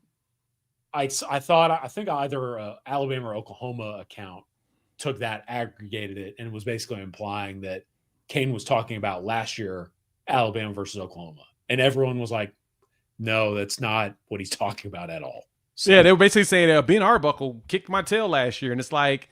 I think either Alabama or Oklahoma account took that, aggregated it, and was basically implying that Kane was talking about last year, Alabama versus Oklahoma. And everyone was like, no, that's not what he's talking about at all. So, yeah, they were basically saying Ben Arbuckle kicked my tail last year. And it's like,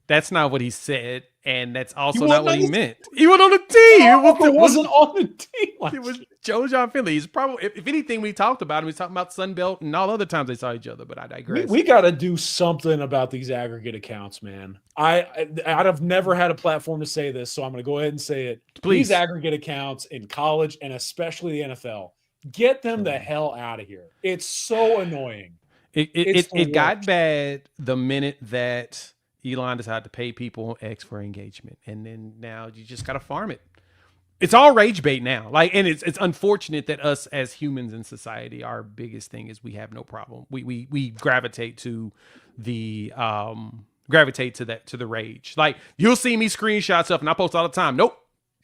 that's not what he said. And that's also not what he meant. He was on the team. It wasn't on the team. It was Joe John Finley. He's probably, if anything, we talked about him. He's talking about Sunbelt and all other times they saw each other. But I digress. We got to do something about these aggregate accounts, man. I've never had a platform to say this, so I'm going to go ahead and say it. Please. These aggregate accounts in college and especially the NFL, get them the hell out of here. It's so annoying. It got bad the minute that Elon decided to pay people X for engagement, and then now you just got to farm it. It's all rage bait now. Like, and it's unfortunate that us as humans in society, our biggest thing is we have no problem. We gravitate to the to the rage. Like, you'll see me screenshot stuff and I post all the time. Nope.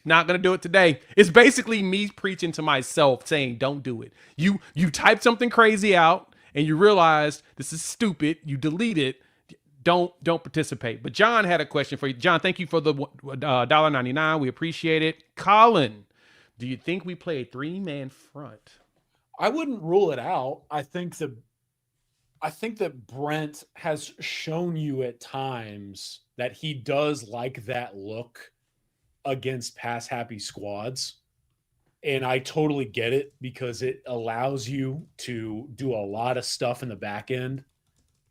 Not going to do it today. It's basically me preaching to myself saying, don't do it. You type something crazy out and you realize this is stupid. You delete it. Don't participate. But John had a question for you. John, thank you for the $1.99. We appreciate it. Colin, do you think we play a 3-man front? I wouldn't rule it out. I think that Brent has shown you at times that he does like that look against pass happy squads. And I totally get it, because it allows you to do a lot of stuff in the back end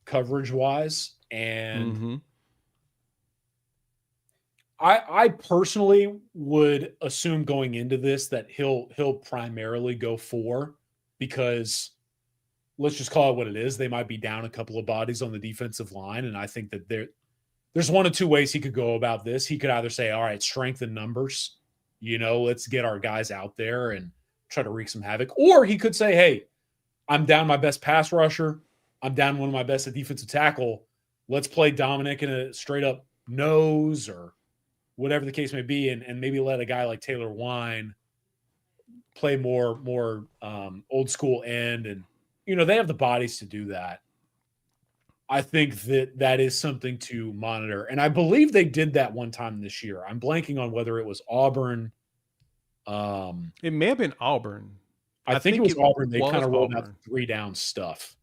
coverage wise. And I personally would assume going into this that he'll primarily go 4, because let's just call it what it is. They might be down a couple of bodies on the defensive line. And I think that there's one of two ways he could go about this. He could either say, all right, strength in numbers, let's get our guys out there and try to wreak some havoc. Or he could say, hey, I'm down my best pass rusher. I'm down one of my best at defensive tackle. Let's play Dominic in a straight up nose or whatever the case may be. And maybe let a guy like Taylor Wine play more old school end. And, they have the bodies to do that. I think that is something to monitor. And I believe they did that one time this year. I'm blanking on whether it was Auburn. It may have been Auburn. I think it was Auburn. They kind of rolled out the 3-down stuff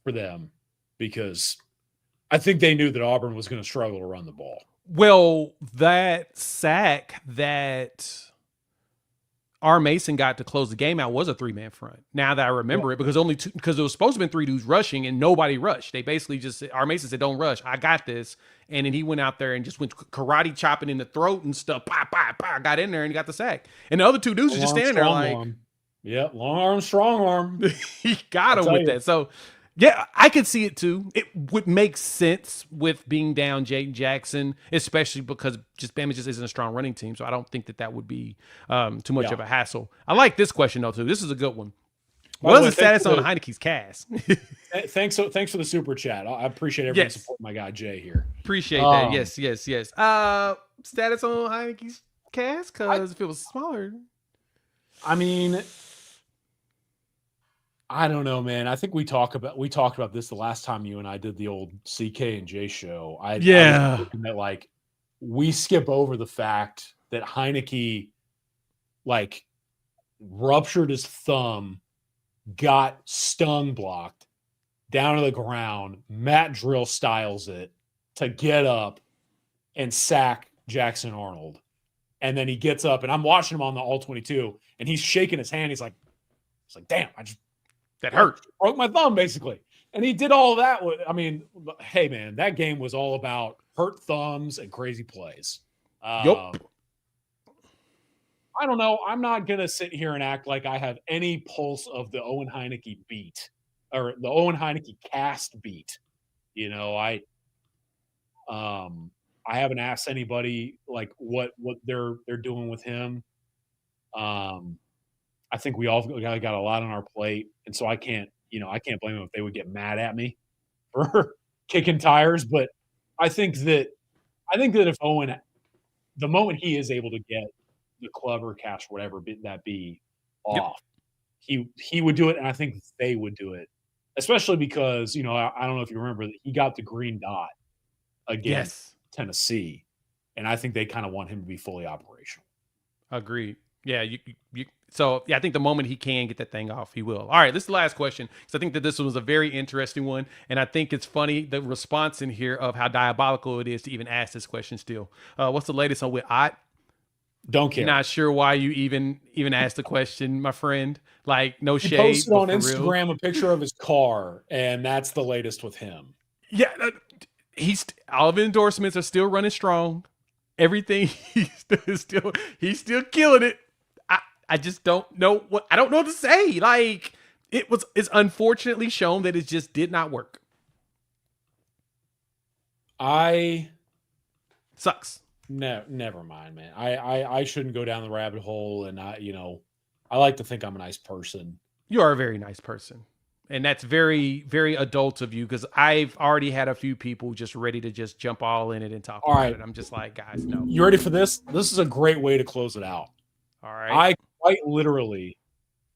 for them, because I think they knew that Auburn was going to struggle to run the ball. Well, that sack that R. Mason got to close the game out was a 3-man front. Now that I remember it, because it was supposed to have been 3 dudes rushing and nobody rushed. They basically just R. Mason said, "Don't rush. I got this." And then he went out there and just went karate chopping in the throat and stuff. Got in there and got the sack. And the other 2 dudes were just standing there like, yeah, long arm, strong arm. he got him with that. So Yeah, I could see it too. It would make sense with being down Jaden Jackson, especially because just Bama just isn't a strong running team. So I don't think that would be too much Yeah. of a hassle. I like this question though too. This is a good one. By the What is way, the status on Heineke's cast? thanks for the super chat. I appreciate everyone Yes. supporting my guy Jay here. Appreciate that. Yes. Status on Heineke's cast because if it was smaller, I mean, I don't know, man. I think we talked about this the last time you and I did the old CK and J show. I was thinking that like we skip over the fact that Heineke like ruptured his thumb, got stun blocked down to the ground. Matt Drill styles it to get up and sack Jackson Arnold. And then he gets up and I'm watching him on the all 22 and he's shaking his hand. He's like, damn, that hurt. Broke my thumb, basically. And he did all that. I mean, hey, man, that game was all about hurt thumbs and crazy plays. Yup. I don't know. I'm not going to sit here and act like I have any pulse of the Owen Heineke beat or the Owen Heineke cast beat. You know, I haven't asked anybody like what they're doing with him. I think we all got a lot on our plate, and so I can't blame them if they would get mad at me for kicking tires. But I think that if Owen, the moment he is able to get the club or catch whatever that be off, he would do it, and I think they would do it, especially because I don't know if you remember that he got the green dot against Tennessee, and I think they kind of want him to be fully operational. Agreed. Yeah, So I think the moment he can get that thing off, he will. All right, this is the last question because I think that this was a very interesting one, and I think it's funny the response in here of how diabolical it is to even ask this question. Still, what's the latest on with Ott? Don't care. Not sure why you even asked the question, my friend. Like no shade. He posted on Instagram a picture of his car, and that's the latest with him. Yeah, all of his endorsements are still running strong. Everything he's still killing it. I just don't know what to say. Like it's unfortunately shown that it just did not work. Sucks. No, never mind, man. I shouldn't go down the rabbit hole, and I like to think I'm a nice person. You are a very nice person, and that's very, very adult of you because I've already had a few people just ready to just jump all in it and talk about it. I'm just like, guys, no. You ready for this? This is a great way to close it out. All right. Quite literally,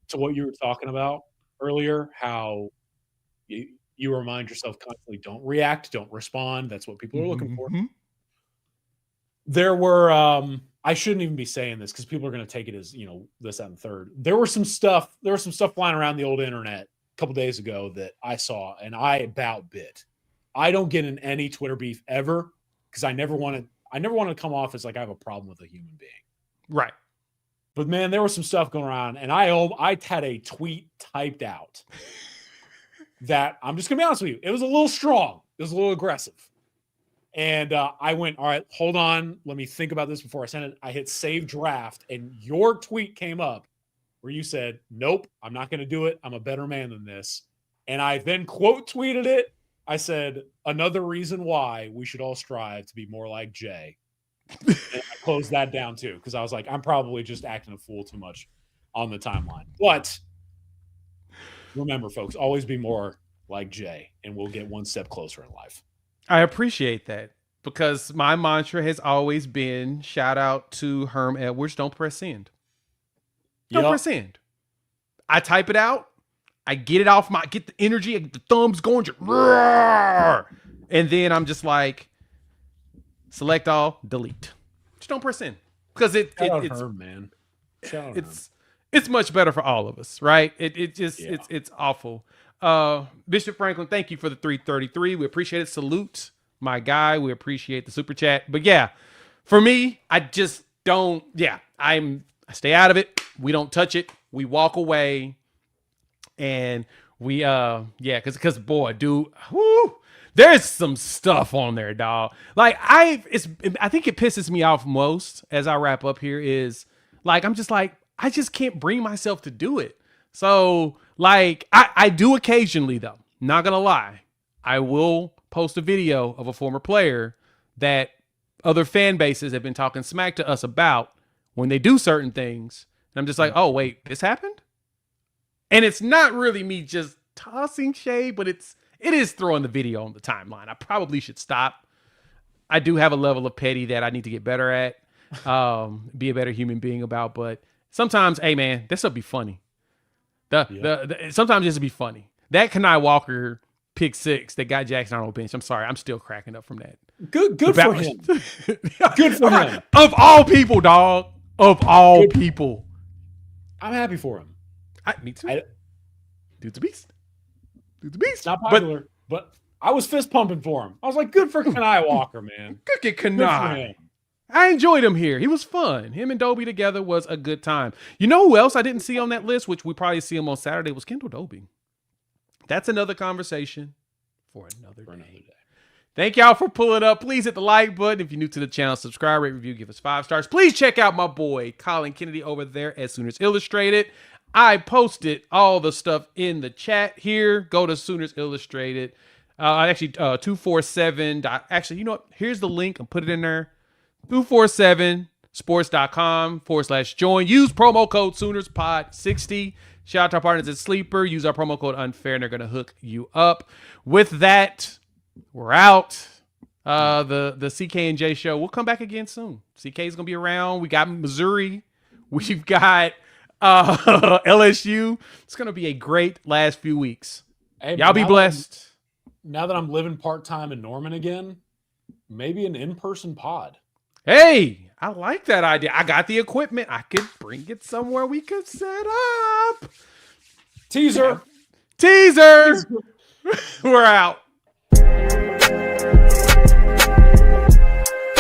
to what you were talking about earlier, how you remind yourself constantly, don't react, don't respond. That's what people are looking for. There were, I shouldn't even be saying this because people are going to take it as, this, that, and third. There was some stuff flying around the old internet a couple days ago that I saw, and I about bit. I don't get in any Twitter beef ever because I never want to come off as like I have a problem with a human being. Right. But man, there was some stuff going around, and I had a tweet typed out that I'm just gonna be honest with you, it was a little strong, it was a little aggressive, and I went, all right, hold on, let me think about this before I send it. I hit save draft, and your tweet came up where you said, "Nope, I'm not gonna do it. I'm a better man than this," and I then quote tweeted it. I said, "Another reason why we should all strive to be more like Jay." And I closed that down too because I was like, I'm probably just acting a fool too much on the timeline. But remember, folks, always be more like Jay, and we'll get one step closer in life. I appreciate that because my mantra has always been shout out to Herm Edwards, don't press send. Don't press send. I type it out. I get it off get the energy, the thumbs going, and then I'm just like, select all, delete. Just don't press in because it's Herm, man. It's much better for all of us, right? It's awful. Bishop Franklin, thank you for the 333. We appreciate it. Salute my guy. We appreciate the super chat. But yeah, for me, I just don't. Yeah, I stay out of it. We don't touch it. We walk away, and we because boy, dude, whoo. There's some stuff on there, dog. Like I think it pisses me off most as I wrap up here is like, I'm just like, I just can't bring myself to do it. So like I do occasionally though. not going to lie, I will post a video of a former player that other fan bases have been talking smack to us about when they do certain things. And I'm just like, oh, wait, this happened? And it's not really me just tossing shade, but it is throwing the video on the timeline. I probably should stop. I do have a level of petty that I need to get better at, be a better human being about. But sometimes, hey, man, this will be funny. Sometimes this will be funny. That Kenai Walker pick 6 that got Jackson Arnold bench. I'm sorry. I'm still cracking up from that. Good for him. Good for him. Of all people, dog. Of all people. I'm happy for him. Me too. Dude's a beast. Dude's a beast. Not popular, but I was fist pumping for him. I was like, good for Kenai Walker, man. Good at Kenai. I enjoyed him here. He was fun. Him and Dobie together was a good time. You know who else I didn't see on that list, which we probably see him on Saturday, was Kendall Dobie. That's another conversation for another day. Thank y'all for pulling up. Please hit the like button. If you're new to the channel, subscribe, rate, review, give us 5 stars. Please check out my boy, Colin Kennedy, over there at Sooners Illustrated. I posted all the stuff in the chat here. Go to Sooners Illustrated. 247. Actually, you know what? Here's the link. I'll put it in there. 247sports.com/join. Use promo code SoonersPod60. Shout out to our partners at Sleeper. Use our promo code UNFAIR and they're going to hook you up. With that, we're out. The CK and J show. We'll come back again soon. CK is going to be around. We got Missouri. We've got LSU. It's going to be a great last few weeks. Hey, y'all be blessed. Now that I'm living part-time in Norman again, maybe an in-person pod. Hey, I like that idea. I got the equipment. I could bring it somewhere we could set up. Teaser. Teaser. We're out.